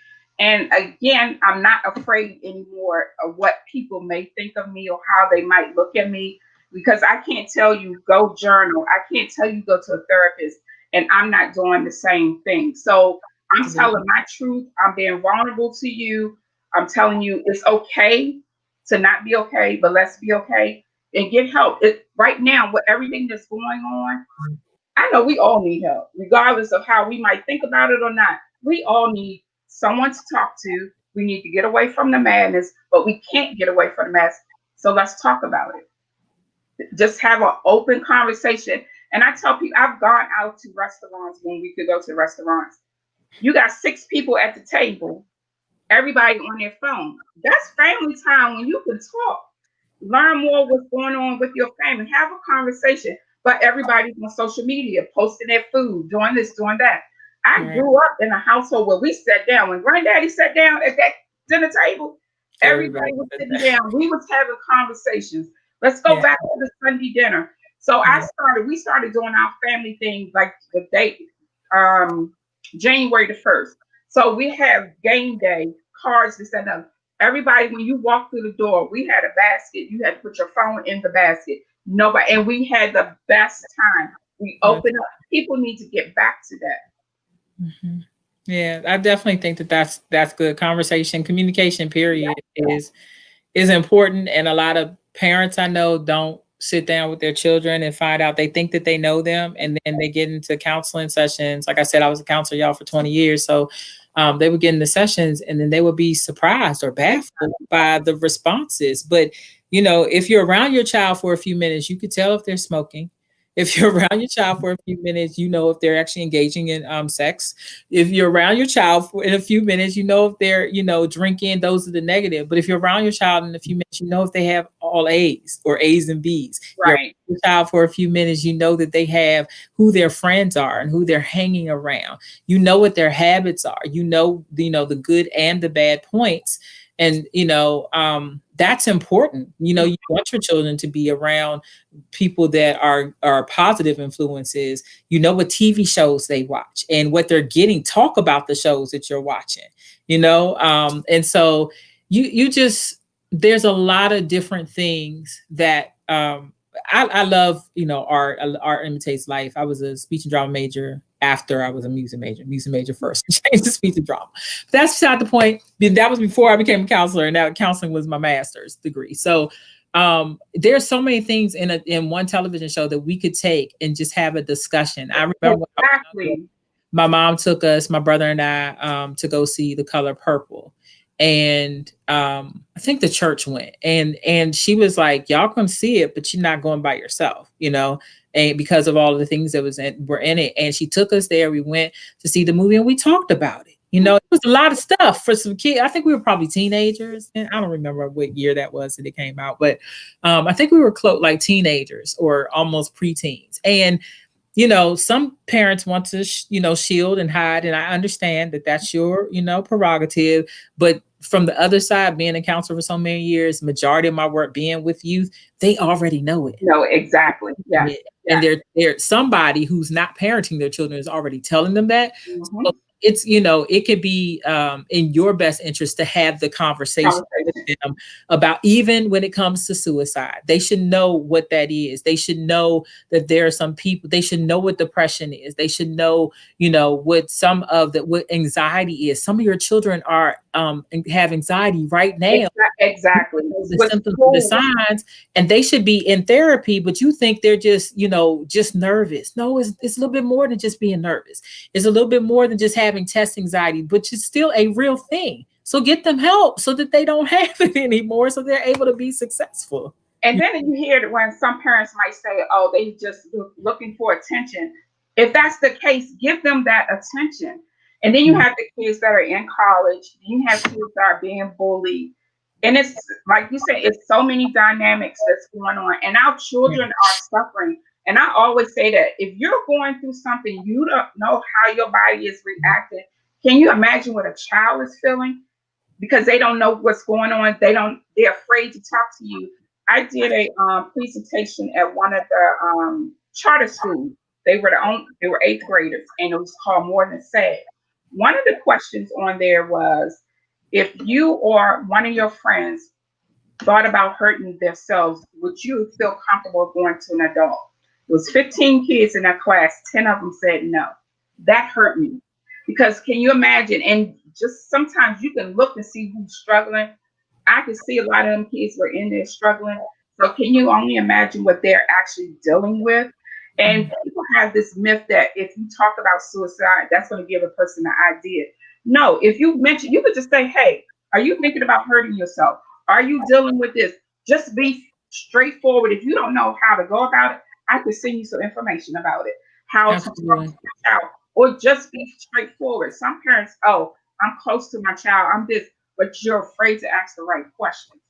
Speaker 2: And again, I'm not afraid anymore of what people may think of me or how they might look at me because I can't tell you go journal. I can't tell you go to a therapist and I'm not doing the same thing. So I'm telling my truth. I'm being vulnerable to you. I'm telling you it's okay to not be okay, but let's be okay and get help. Right now, with everything that's going on, I know we all need help, regardless of how we might think about it or not. We all need someone to talk to. We need to get away from the madness, but we can't get away from the mess. So let's talk about it. Just have an open conversation. And I tell people, I've gone out to restaurants when we could go to restaurants. You got six people at the table, everybody on their phone. That's family time when you can talk, learn more what's going on with your family, have a conversation. But everybody's on social media, posting their food, doing this, doing that. I
Speaker 1: Right.
Speaker 2: grew up in a household where we sat down. When granddaddy sat down at that dinner table,
Speaker 1: Everybody
Speaker 2: everybody was
Speaker 1: said
Speaker 2: sitting
Speaker 1: that.
Speaker 2: down. We was having conversations. Let's go
Speaker 1: Yeah.
Speaker 2: back to the Sunday dinner. So
Speaker 1: Yeah.
Speaker 2: we started doing our family thing like the date, um, January the 1st. So we have game day, cards, this and that. Everybody, when you walk through the door, we had a basket. You had to put your phone in the basket. Nobody, and we had the best time. We
Speaker 1: That's
Speaker 2: opened up. People need to get back to that.
Speaker 1: mhm. Yeah, I definitely think that that's good conversation. Communication period is important, and a lot of parents I know don't sit down with their children and find out, they think that they know them, and then they get into counseling sessions. Like I said, I was a counselor, y'all, for 20 years. So they would get into sessions and then they would be surprised or baffled by the responses. But if you're around your child for a few minutes, you could tell if they're smoking. If you're around your child for a few minutes, you know if they're actually engaging in sex. If you're around your child for in a few minutes, you know if they're drinking. Those are the negative. But if you're around your child in a few minutes, you know if they have all A's or A's and B's. You're
Speaker 2: Right.
Speaker 1: around your child for a few minutes, you know that they have who their friends are and who they're hanging around. You know what their habits are. The good and the bad points. And that's important. You want your children to be around people that are positive influences. You know what TV shows they watch and what they're getting. Talk about the shows that you're watching. And so you just there's a lot of different things that I love. Art imitates life. I was a speech and drama major after I was a music major first, changed to speech and drama. But that's beside the point. That was before I became a counselor, and now counseling was my master's degree. So there's so many things in one television show that we could take and just have a discussion. I remember when I was younger,
Speaker 2: Exactly.
Speaker 1: my mom took us, my brother and I, to go see The Color Purple. And I think the church went, and she was like, "Y'all come see it, but you're not going by yourself," and because of all of the things that were in it. And she took us there. We went to see the movie, and we talked about it. It was a lot of stuff for some kids. I think we were probably teenagers, and I don't remember what year that was that it came out, but I think we were close, like teenagers or almost preteens. And some parents want to, shield and hide. And I understand that that's your, prerogative. But from the other side, being a counselor for so many years, majority of my work being with youth, they already know it.
Speaker 2: No, exactly. Yes.
Speaker 1: And
Speaker 2: Yes.
Speaker 1: they're somebody who's not parenting their children is already telling them that.
Speaker 2: Hmm.
Speaker 1: it's, you know, it could be in your best interest to have the conversation
Speaker 2: Conversation.
Speaker 1: with them about, even when it comes to suicide. They should know what that is. They should know that there are some people, they should know what depression is. They should know, you know, what some of the, what anxiety is. Some of your children are have anxiety right now,
Speaker 2: Exactly.
Speaker 1: know the
Speaker 2: With
Speaker 1: symptoms, the
Speaker 2: school,
Speaker 1: signs, and they should be in therapy, but you think they're just, you know, just nervous. No, it's a little bit more than just being nervous. It's a little bit more than just having test anxiety, which is still a real thing. So get them help so that they don't have it anymore, so they're able to be successful.
Speaker 2: and then you hear that when some parents might say, "Oh, they just looking for attention." If that's the case, give them that attention. And then you have the kids that are in college. You have kids that are being bullied, and it's like you said, it's so many dynamics that's going on, and our children are suffering. And I always say that if you're going through something, you don't know how your body is reacting. Can you imagine what a child is feeling? Because they don't know what's going on. They're afraid to talk to you. I did a presentation at one of the charter schools. They were eighth graders, and it was called More Than Sad. One of the questions on there was, if you or one of your friends thought about hurting themselves, would you feel comfortable going to an adult? It was 15 kids in that class. 10 of them said no. That hurt me, because can you imagine? And just sometimes you can look and see who's struggling. I could see a lot of them kids were in there struggling. So can you only imagine what they're actually dealing with? And people have this myth that if you talk about suicide, that's going to give a person an idea. No, if you mention, you could just say, "Hey, are you thinking about hurting yourself? Are you dealing with this?" Just be straightforward. If you don't know how to go about it, I could send you some information about it, how to talk to
Speaker 1: Absolutely.
Speaker 2: your child, or just be straightforward. Some parents, "Oh, I'm close to my child, I'm this," but you're afraid to ask the right questions,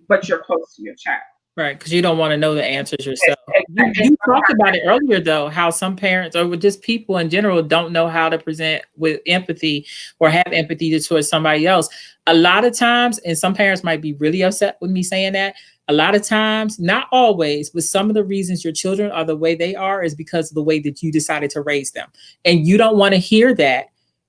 Speaker 2: but you're close to your child.
Speaker 1: Right, because you don't want to know the answers
Speaker 2: And,
Speaker 1: yourself.
Speaker 2: and, and
Speaker 1: You talked
Speaker 2: sometimes,
Speaker 1: about it earlier, though, how some parents or with just people in general don't know how to present with empathy or have empathy towards somebody else. A lot of times, and some parents might be really upset with me saying that. A lot of times, not always, but some of the reasons your children are the way they are is because of the way that you decided to raise them. And you don't want to hear that,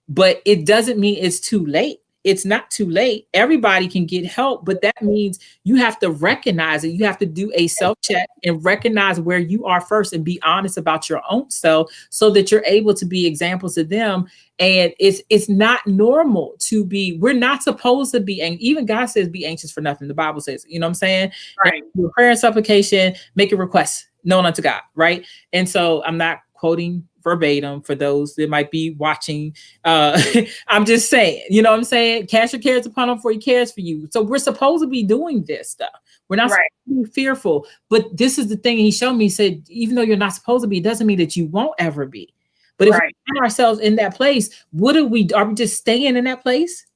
Speaker 1: but it doesn't mean it's too late. It's not too late. Everybody can get help, but that means you have to recognize it. You have to do a self check and recognize where you are first and be honest about your own self so that you're able to be examples to them. And it's not normal to be, we're not supposed to be, and even God says be anxious for nothing. The Bible says, you know what I'm saying? And
Speaker 2: right,
Speaker 1: your prayer and supplication, make a request known unto God, right? And so I'm not quoting verbatim for those that might be watching. I'm just saying, you know what I'm saying? Cast your cares upon him for he cares for you. So we're supposed to be doing this stuff. We're not supposed
Speaker 2: right,
Speaker 1: to be fearful. But this is the thing he showed me. He said, even though you're not supposed to be, it doesn't mean that you won't ever be. But if we
Speaker 2: right,
Speaker 1: find ourselves in that place, what do we, are we just staying in that place?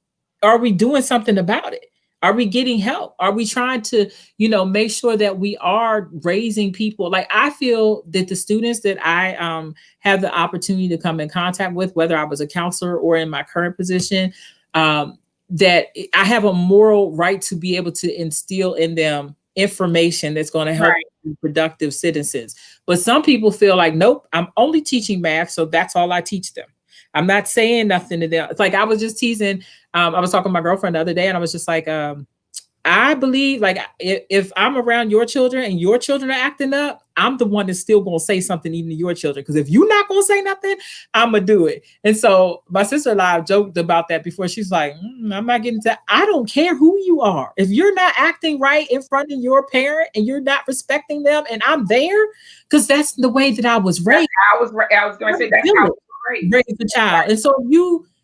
Speaker 1: Are we doing something about it? Are we getting help? Are we trying to, you know, make sure that we are raising people? Like I feel that the students that I have the opportunity to come in contact with, whether I was a counselor or in my current position, that I have a moral right to be able to instill in them information that's going to help
Speaker 2: right,
Speaker 1: be productive citizens. But some people feel like, nope, I'm only teaching math, so that's all I teach them. I'm not saying nothing to them. It's like I was just teasing. I was talking to my girlfriend the other day, and I was just like, I believe like if I'm around your children and your children are acting up, I'm the one that's still gonna say something even to your children. Because if you're not gonna say nothing, I'm gonna do it. And so my sister-in-law joked about that before. She's like, I'm not getting to. I don't care who you are. If you're not acting right in front of your parent and you're not respecting them, and I'm there, because that's the way that I was
Speaker 2: that's
Speaker 1: raised.
Speaker 2: I was going to
Speaker 1: I'm
Speaker 2: say that's how
Speaker 1: village
Speaker 2: it's raised.
Speaker 1: raise a child. And so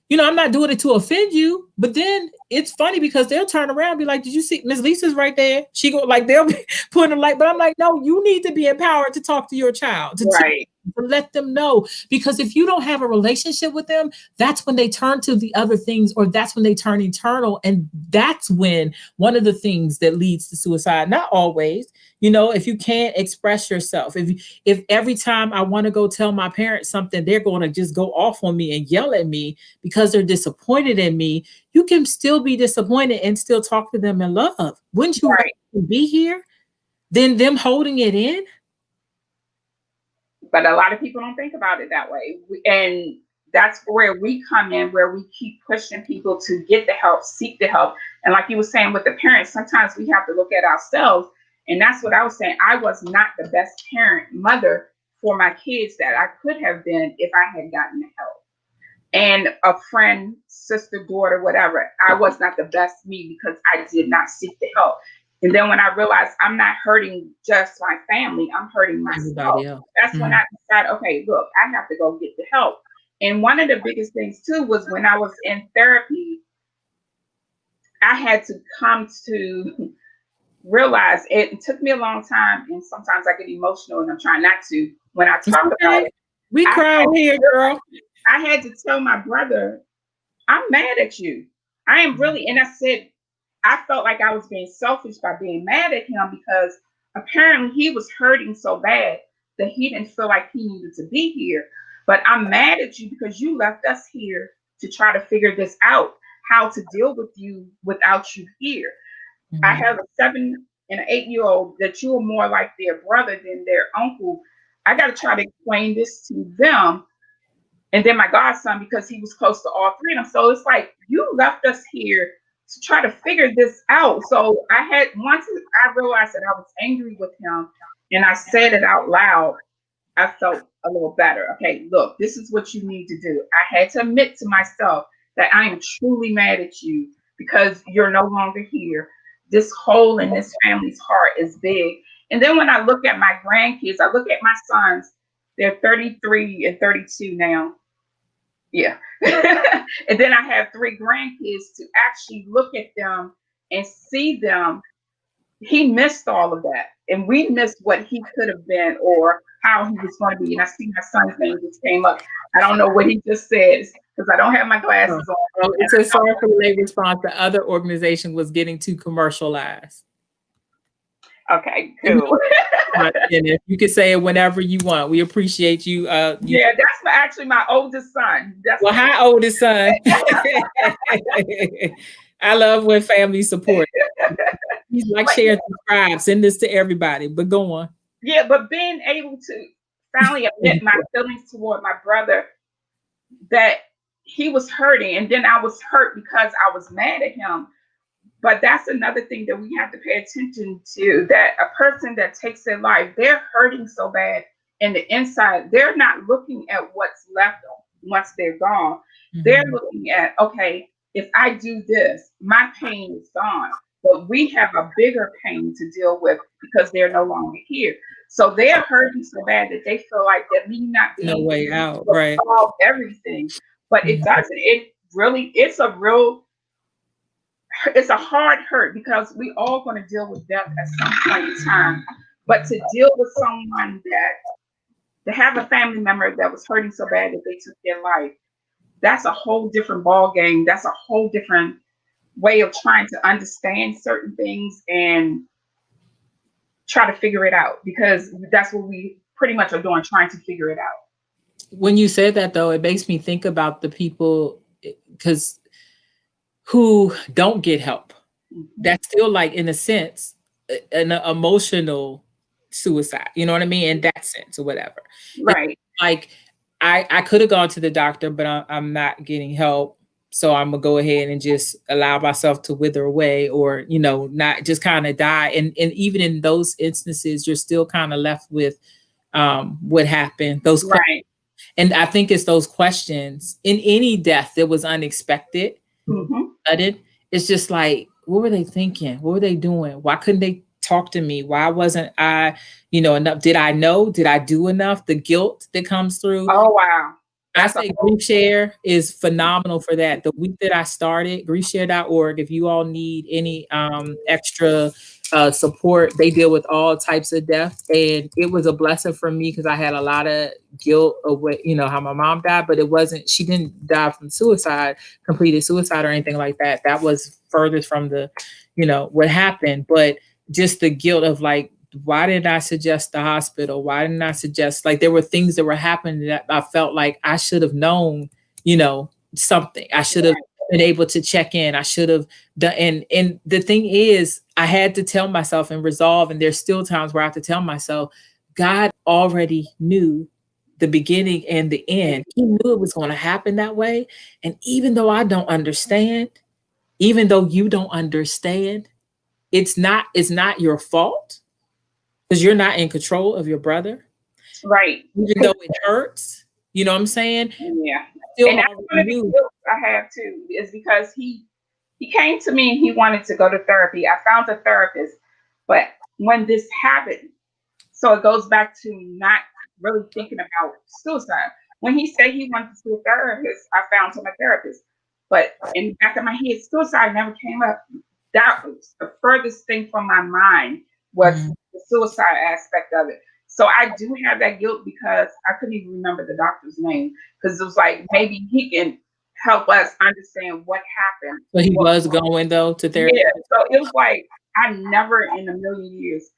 Speaker 1: you know, I'm not doing it to offend you, but then it's funny because they'll turn around and be like, did you see Miss Lisa's right there? She go like they'll be putting them like, but I'm like, no, you need to be empowered to talk to your child, to teach,
Speaker 2: Right,
Speaker 1: to let them know. Because if you don't have a relationship with them, that's when they turn to the other things, or that's when they turn eternal. And that's when one of the things that leads to suicide, not always, you know, if you can't express yourself, if every time I want to go tell my parents something, they're going to just go off on me and yell at me because they're disappointed in me, you can still be disappointed and still talk to them in love. Wouldn't you
Speaker 2: right.
Speaker 1: rather be here than them holding it in?
Speaker 2: But a lot of people don't think about it that way. And that's where we come in, where we keep pushing people to get the help, seek the help. And like you were saying with the parents, sometimes we have to look at ourselves. And that's what I was saying. I was not the best parent, mother for my kids that I could have been if I had gotten the help. And a friend, sister, daughter, whatever, I was not the best me because I did not seek the help. And then when I realized I'm not hurting just my family, I'm hurting myself,
Speaker 1: Everybody else.
Speaker 2: that's when
Speaker 1: Mhm.
Speaker 2: I decided, okay, look, I have to go get the help. And one of the biggest things too was when I was in therapy, I had to come to realize it took me a long time. And sometimes I get emotional and I'm trying not to when I
Speaker 1: It's
Speaker 2: talk about
Speaker 1: okay.
Speaker 2: it.
Speaker 1: We
Speaker 2: I
Speaker 1: cry
Speaker 2: had
Speaker 1: over
Speaker 2: to
Speaker 1: here,
Speaker 2: realize,
Speaker 1: girl.
Speaker 2: I had to tell my brother, I'm mad at you. I am
Speaker 1: Mhm.
Speaker 2: really, and I said, I felt like I was being selfish by being mad at him because apparently he was hurting so bad that he didn't feel like he needed to be here. But I'm mad at you because you left us here to try to figure this out, how to deal with you without you here. I
Speaker 1: Mhm.
Speaker 2: have a 7 and an 8 year old that you are more like their brother than their uncle. I got to try to explain this to them, and then my godson because he was close to all three of them. So it's like you left us here to try to figure this out. So I had once I realized that I was angry with him, and I said it out loud. I felt a little better. Okay, look, this is what you need to do. I had to admit to myself that I am truly mad at you because you're no longer here. This hole in this family's heart is big. And then when I look at my grandkids, I look at my sons, they're 33 and 32 now. Yeah. And then I have three grandkids to actually look at them and see them. He missed all of that. And we missed what he could have been or how he was going to be. And I see my son's name just came up. I don't know what he just says because I don't have my
Speaker 1: Oh,
Speaker 2: glasses on.
Speaker 1: oh,
Speaker 2: And
Speaker 1: it says sorry for the late response. The other organization was getting too commercialized.
Speaker 2: okay, cool.
Speaker 1: And if you can say it whenever you want, we appreciate you. You.
Speaker 2: Yeah, that's actually my oldest son. That's
Speaker 1: Well, hi, oldest son. I love when family support. Please like,
Speaker 2: but
Speaker 1: share, and subscribe. Send this to everybody. But go on.
Speaker 2: yeah, but being able to finally admit my feelings toward my brother that he was hurting and then I was hurt because I was mad at him. But that's another thing that we have to pay attention to, that a person that takes their life, they're hurting so bad in the inside, they're not looking at what's left once they're gone. They're
Speaker 1: Mhm.
Speaker 2: looking at, okay, if I do this, my pain is gone. But we have a bigger pain to deal with because they're no longer here. So they're hurting so bad that they feel like that me not
Speaker 1: No
Speaker 2: being
Speaker 1: way
Speaker 2: here
Speaker 1: out.
Speaker 2: will
Speaker 1: Right.
Speaker 2: solve everything. But it
Speaker 1: Mhm.
Speaker 2: doesn't. It really, it's a hard hurt because we all going to deal with death at some point in time. But to deal with someone that to have a family member that was hurting so bad that they took their life, that's a whole different ball game. That's a whole different way of trying to understand certain things and try to figure it out because that's what we pretty much are doing, trying to figure it out.
Speaker 1: When you said that, though, it makes me think about the people because who don't get help.
Speaker 2: Mhm.
Speaker 1: That's still like, in a sense, an emotional suicide. You know what I mean? In that sense, or whatever. It's
Speaker 2: Right,
Speaker 1: like I could have gone to the doctor, but I'm not getting help. So I'm gonna go ahead and just allow myself to wither away, or not just kind of die. And even in those instances, you're still kind of left with what happened. Those questions,
Speaker 2: right.
Speaker 1: and I think it's those questions in any death that was unexpected,
Speaker 2: Hmm.
Speaker 1: sudden. It's just like, what were they thinking? What were they doing? Why couldn't they talk to me? Why wasn't I, enough? Did I know? Did I do enough? The guilt that comes through.
Speaker 2: Oh wow,
Speaker 1: I
Speaker 2: that's a
Speaker 1: say
Speaker 2: whole.
Speaker 1: Grief Share is phenomenal for that. The week that I started, griefshare.org, if you all need any extra support, they deal with all types of death. And it was a blessing for me because I had a lot of guilt of what, how my mom died, but she didn't die from suicide, completed suicide or anything like that. That was furthest from what happened. But just the guilt of like, why did I suggest the hospital? Why didn't I suggest, like, there were things that were happening that I felt like I should have known, something. I should have
Speaker 2: Right,
Speaker 1: been able to check in. I should have done. And the thing is, I had to tell myself and resolve. And there's still times where I have to tell myself, God already knew the beginning and the end. He knew it was going to happen that way. And even though I don't understand, even though you don't understand, it's not your fault because you're not in control of your brother.
Speaker 2: Right.
Speaker 1: Even though it hurts, you know what I'm saying?
Speaker 2: Yeah.
Speaker 1: Still
Speaker 2: And that's
Speaker 1: already
Speaker 2: one of the
Speaker 1: knew.
Speaker 2: guilt I have too, is because he came to me and he wanted to go to therapy. I found a therapist, but when this happened, so it goes back to not really thinking about suicide. When he said he wanted to see a therapist, I found him a therapist. But in the back of my head, suicide never came up. That was the furthest thing from my mind, was
Speaker 1: Mhm.
Speaker 2: the suicide aspect of it. So I do have that guilt because I couldn't even remember the doctor's name, because it was like maybe he can help us understand what happened.
Speaker 1: So he
Speaker 2: What,
Speaker 1: was going though to therapy.
Speaker 2: yeah. So it was like I never in a million years.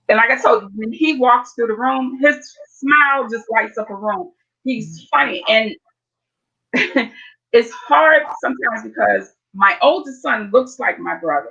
Speaker 2: And like I told you, when he walks through the room, his smile just lights up a room. He's funny. And it's hard sometimes because my oldest son looks like my brother.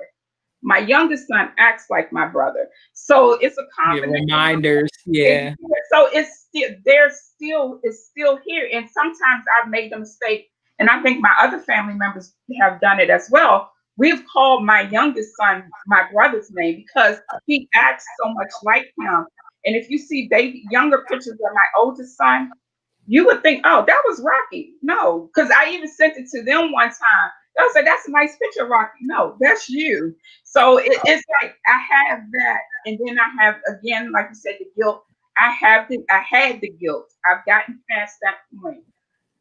Speaker 2: My youngest son acts like my brother. So it's a
Speaker 1: Yeah,
Speaker 2: combination of
Speaker 1: reminders.
Speaker 2: it.
Speaker 1: Yeah.
Speaker 2: So it's still there's still it's still here. And sometimes I've made the mistake, and I think my other family members have done it as well. We've called my youngest son my brother's name because he acts so much like him. And if you see baby younger pictures of my oldest son, you would think, oh, that was Rocky. No, because I even sent it to them one time. I said, that's a nice picture, Rocky. No, that's you. So it's like I have that, and then I have again, like you said, the guilt. I had the guilt. I've gotten past that point,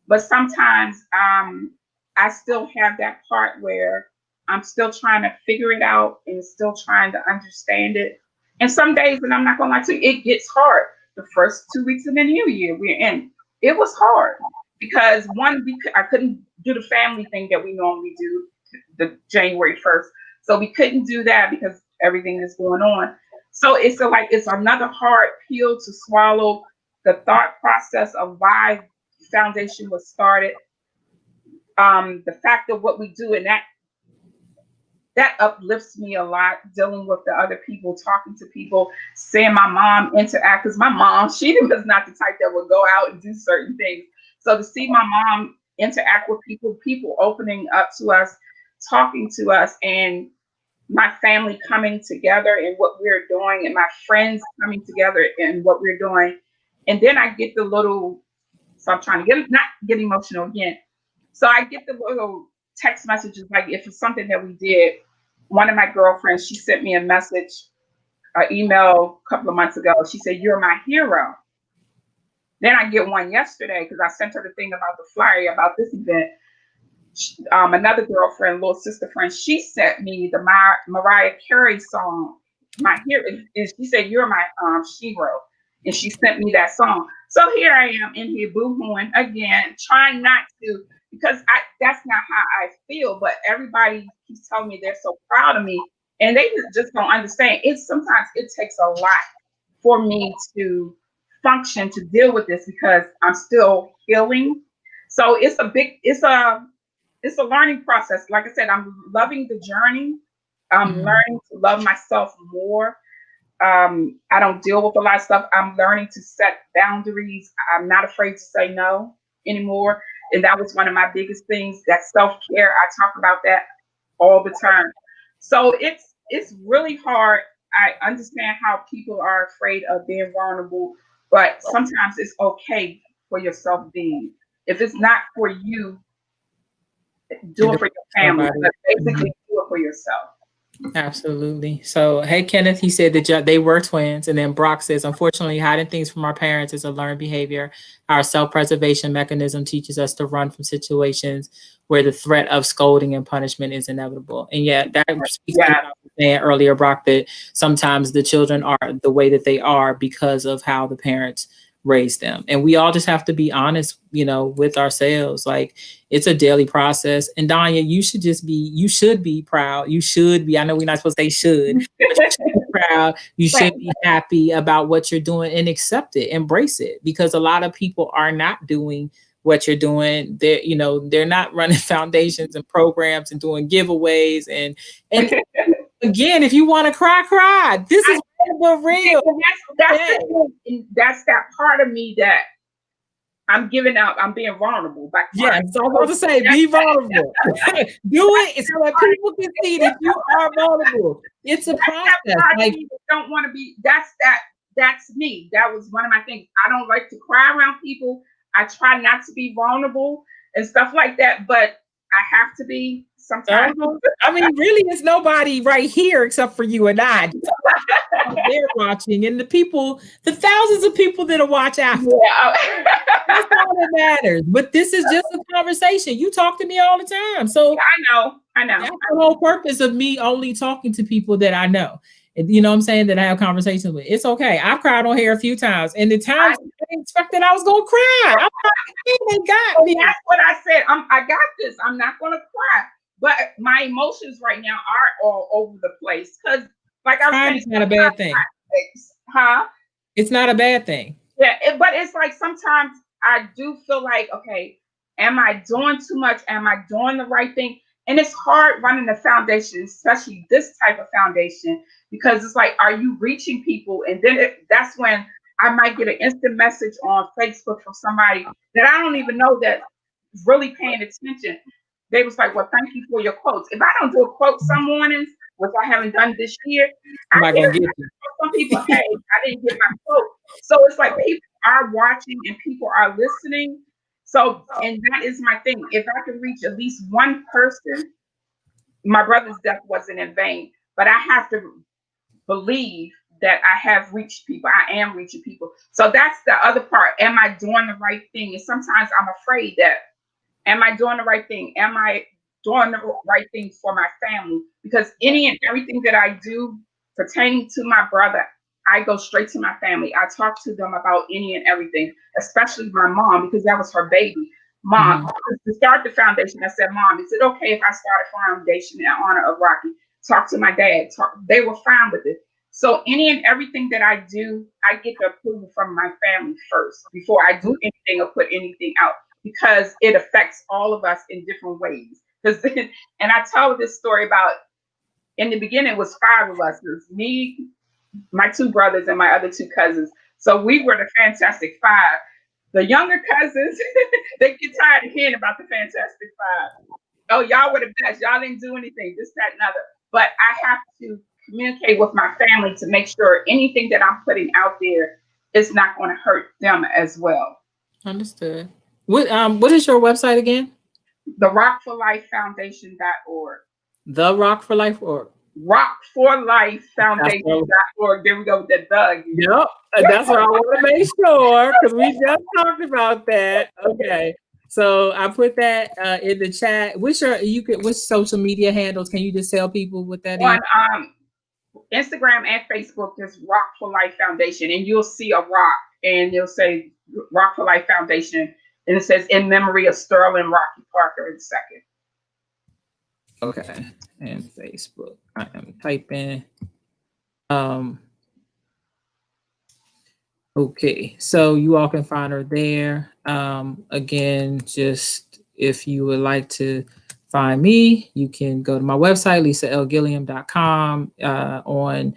Speaker 2: but sometimes I still have that part where I'm still trying to figure it out and still trying to understand it. And some days, and I'm not gonna lie to you, it gets hard. The first 2 weeks of the new year we're in, it was hard because one, I couldn't do the family thing that we normally do, the January 1st, so we couldn't do that because everything is going on. So like it's another hard pill to swallow. The thought process of why foundation was started, the fact of what we do, and that uplifts me a lot, dealing with the other people, talking to people, seeing my mom interact, because my mom, she was not the type that would go out and do certain things. So to see my mom interact with people opening up to us, talking to us, and my family coming together and what we're doing, and my friends coming together and what we're doing. And then I get the little, so I'm trying to not get emotional again. So I get the little text messages, like if it's something that we did. One of my girlfriends, she sent me a message, an email a couple of months ago. She said, "You're my hero." Then I get one yesterday because I sent her the thing about the flyer about this event. Another girlfriend, little sister friend, she sent me the Mariah Carey song, "My Hero." And she said, "You're my hero," and she sent me that song. So here I am in here boohooing again, trying not to, because that's not how I feel. But everybody keeps telling me they're so proud of me, and they just don't understand. Sometimes it takes a lot for me to function, to deal with this, because I'm still healing. So it's a learning process. Like I said, I'm loving the journey. I'm
Speaker 1: Mhm.
Speaker 2: learning to love myself more. I don't deal with a lot of stuff. I'm learning to set boundaries. I'm not afraid to say no anymore. And that was one of my biggest things, that self care. I talk about that all the time. So it's really hard. I understand how people are afraid of being vulnerable, but sometimes it's okay for yourself being. If it's not for you,
Speaker 1: And
Speaker 2: do it for your family,
Speaker 1: nobody.
Speaker 2: but
Speaker 1: Mhm.
Speaker 2: basically do it for yourself.
Speaker 1: Absolutely. So, hey, Kenneth, he said that they were twins. And then Brock says, unfortunately, hiding things from our parents is a learned behavior. Our self preservation mechanism teaches us to run from situations where the threat of scolding and punishment is inevitable. And yet, that speaks to what
Speaker 2: Yeah.
Speaker 1: I was saying earlier, Brock, that sometimes the children are the way that they are because of how the parents raised them. And we all just have to be honest, with ourselves. Like, it's a daily process. And Danya, you should be proud. You should be, I know we're not supposed to say should, but you should be proud. You
Speaker 2: Right.
Speaker 1: should be happy about what you're doing and accept it, embrace it, because a lot of people are not doing what you're doing. They're not running foundations and programs and doing giveaways. And again, if you want to cry, cry. This
Speaker 2: I
Speaker 1: is but
Speaker 2: see,
Speaker 1: real.
Speaker 2: and that's
Speaker 1: Yeah.
Speaker 2: the thing. And that's that part of me that I'm giving out. I'm being vulnerable by
Speaker 1: Yes,
Speaker 2: crying.
Speaker 1: so I was about
Speaker 2: So
Speaker 1: to say,
Speaker 2: that's
Speaker 1: be vulnerable. Do it so that people can see that you are vulnerable. It's a
Speaker 2: that
Speaker 1: process.
Speaker 2: part of
Speaker 1: Like,
Speaker 2: me that don't want to be. That's me. That was one of my things. I don't like to cry around people. I try not to be vulnerable and stuff like that, but I have to be sometimes.
Speaker 1: uh-huh. I mean, really, it's nobody right here except for you and I. They're watching, and the people, the thousands of people that'll watch after.
Speaker 2: Yeah.
Speaker 1: That's all that matters. But this is just a conversation. You talk to me all the time. So
Speaker 2: I know. I know.
Speaker 1: that's the whole purpose of me only talking to people that I know. And you know what I'm saying? That I have conversations with. It's okay. I've cried on here a few times. And the
Speaker 2: I,
Speaker 1: times I didn't expect that I was gonna cry. I'm like, hey, they got
Speaker 2: so
Speaker 1: me.
Speaker 2: that's what I said. I got this. I'm not gonna cry. But my emotions right now are all over the place. Because like I was
Speaker 1: Crying
Speaker 2: saying,
Speaker 1: is not a bad thing.
Speaker 2: huh?
Speaker 1: It's not a bad thing.
Speaker 2: Yeah, but it's like sometimes I do feel like, okay, am I doing too much? Am I doing the right thing? And it's hard running a foundation, especially this type of foundation, because it's like, are you reaching people? And then that's when I might get an instant message on Facebook from somebody that I don't even know that is really paying attention. They was like, well, thank you for your quotes. If I don't do a quote some mornings, which I haven't done this year, I
Speaker 1: I'm not
Speaker 2: get
Speaker 1: gonna get
Speaker 2: some people, hey, I didn't get my quote. So it's like people are watching and people are listening. So, and that is my thing. If I can reach at least one person, my brother's death wasn't in vain. But I have to believe that I have reached people. I am reaching people. So that's the other part. Am I doing the right thing? And sometimes I'm afraid that, am I doing the right thing? Am I doing the right thing for my family? Because any and everything that I do pertaining to my brother, I go straight to my family. I talk to them about any and everything, especially my mom, because that was her baby. Mom,
Speaker 1: Mhm.
Speaker 2: to start the foundation, I said, Mom, is it okay if I start a foundation in honor of Rocky? Talk to my dad. They were fine with it. So any and everything that I do, I get the approval from my family first before I do anything or put anything out, because it affects all of us in different ways. Because and I tell this story about, in the beginning it was five of us. It was me, my two brothers, and my other two cousins. So we were the Fantastic Five. The younger cousins, they get tired of hearing about the Fantastic Five. Oh, y'all were the best. Y'all didn't do anything, this, that, and other. But I have to communicate with my family to make sure anything that I'm putting out there is not going to hurt them as well.
Speaker 1: Understood. What is your website again?
Speaker 2: The Rock for Life Foundation.org.
Speaker 1: The Rock for Life or
Speaker 2: Rock for Life
Speaker 1: that's what,
Speaker 2: Foundation.org. There we go with that thug.
Speaker 1: yep. That's what I want to make sure because we just talked about that. Okay. So I put that in the chat. Which social media handles can you just tell people what that is?
Speaker 2: On Instagram and Facebook, there's Rock for Life Foundation, and you'll see a rock, and you'll say Rock for Life Foundation, and it says in memory of Sterling Rocky Parker in second.
Speaker 1: Okay. And Facebook. I am typing. Um Okay, so you all can find her there. Again, just if you would like to find me, you can go to my website, lisalgilliam.com, on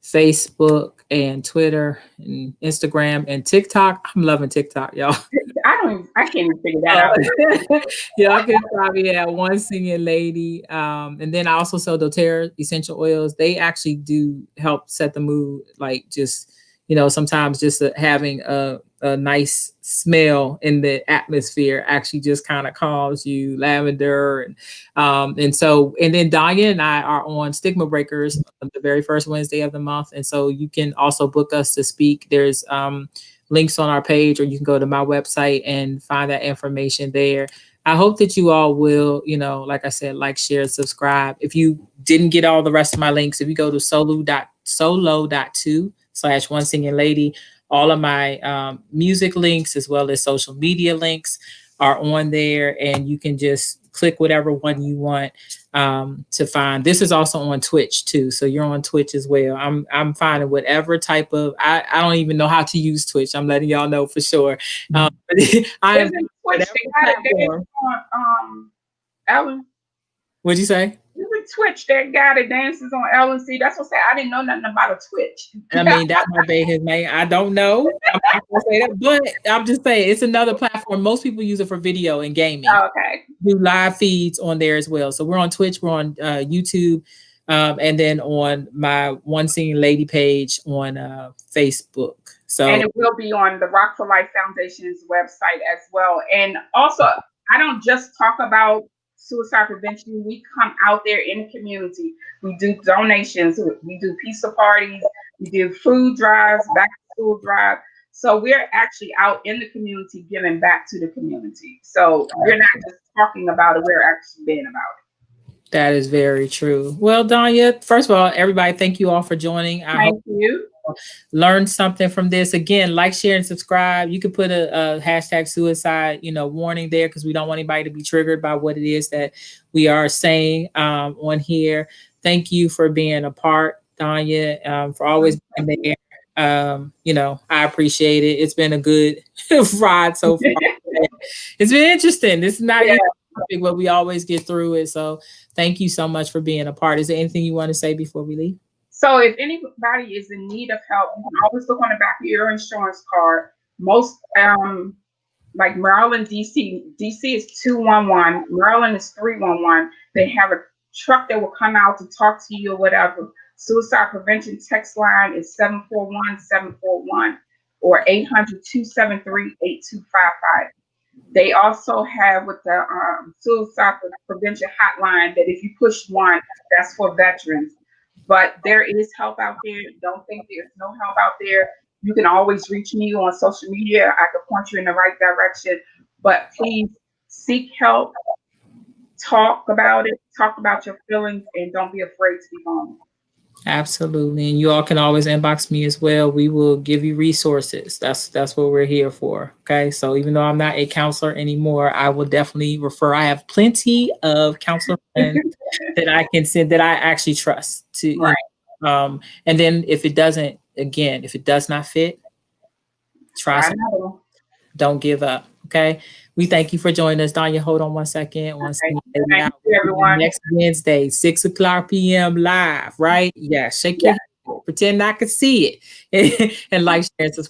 Speaker 1: Facebook and Twitter and Instagram and TikTok. I'm loving TikTok, y'all.
Speaker 2: I can't even figure that out.
Speaker 1: Y'all can find me at 1SingingLady. And then I also sell doTERRA essential oils. They actually do help set the mood, like just sometimes just having a nice smell in the atmosphere actually just kind of calms you. Lavender and then Dhyana and I are on Stigma Breakers the very first Wednesday of the month, and so you can also book us to speak. There's links on our page, or you can go to my website and find that information there. I hope that you all will, like I said, like, share, subscribe. If you didn't get all the rest of my links, if you go to solo.2/1SingingLady, all of my music links as well as social media links are on there, and you can just click whatever one you want to find. This is also on Twitch too, so you're on Twitch as well. I'm finding whatever type of I don't even know how to use Twitch. I'm letting y'all know for sure. But I am
Speaker 2: Isn't Twitch the guy that gave on Ellen?
Speaker 1: What'd you say?
Speaker 2: Isn't Twitch, that guy that dances on LNC. That's what I said. I didn't know nothing about a Twitch.
Speaker 1: I mean, that might be his name. I don't know. I'm not gonna say that, but I'm just saying it's another platform. Most people use it for video and gaming.
Speaker 2: Okay.
Speaker 1: Do live feeds on there as well. So we're on Twitch, we're on YouTube, and then on my One Singing Lady page on Facebook. So
Speaker 2: And it will be on the Rock for Life Foundation's website as well. And also, I don't just talk about suicide prevention. We come out there in the community. We do donations. We do pizza parties. We do food drives, back to school drive. So we're actually out in the community giving back to the community. So we're not just talking about it. We're actually being about
Speaker 1: that is very true. Well, Danya, first of all, everybody, thank you all for joining.
Speaker 2: it.
Speaker 1: I hope
Speaker 2: Thank you.
Speaker 1: learn something from this. Again, like, share, and subscribe. You could put a hashtag suicide, warning there, because we don't want anybody to be triggered by what it is that we are saying on here. Thank you for being a part, Danya, for always being there. I appreciate it. It's been a good ride so far. It's been interesting. This is not
Speaker 2: Yeah.
Speaker 1: easy topic, but we always get through it. So thank you so much for being a part. Is there anything you want to say before we leave?
Speaker 2: So if anybody is in need of help, you can always look on the back of your insurance card. Most like Maryland, DC is 211, Maryland is 311. They have a truck that will come out to talk to you or whatever. Suicide prevention text line is 741-741 or 800-273-8255. They also have with the suicide prevention hotline that if you push one, that's for veterans. But there is help out there. Don't think there's no help out there. You can always reach me on social media. I can point you in the right direction. But please seek help, talk about your feelings, and don't be afraid to be vulnerable.
Speaker 1: Absolutely. And you all can always inbox me as well. We will give you resources. That's what we're here for. Okay. So even though I'm not a counselor anymore, I will definitely refer. I have plenty of counselor friends that I can send that I actually trust to,
Speaker 2: Right.
Speaker 1: And then if it doesn't, again, if it does not fit, try
Speaker 2: I
Speaker 1: something.
Speaker 2: know.
Speaker 1: Don't give up. Okay. We thank you for joining us. Danya, hold on one second.
Speaker 2: Okay. Thank you, everyone.
Speaker 1: Next Wednesday, 6 o'clock p.m. live, right? Yeah. Shake your head. Pretend I could see it. And like, share, and subscribe.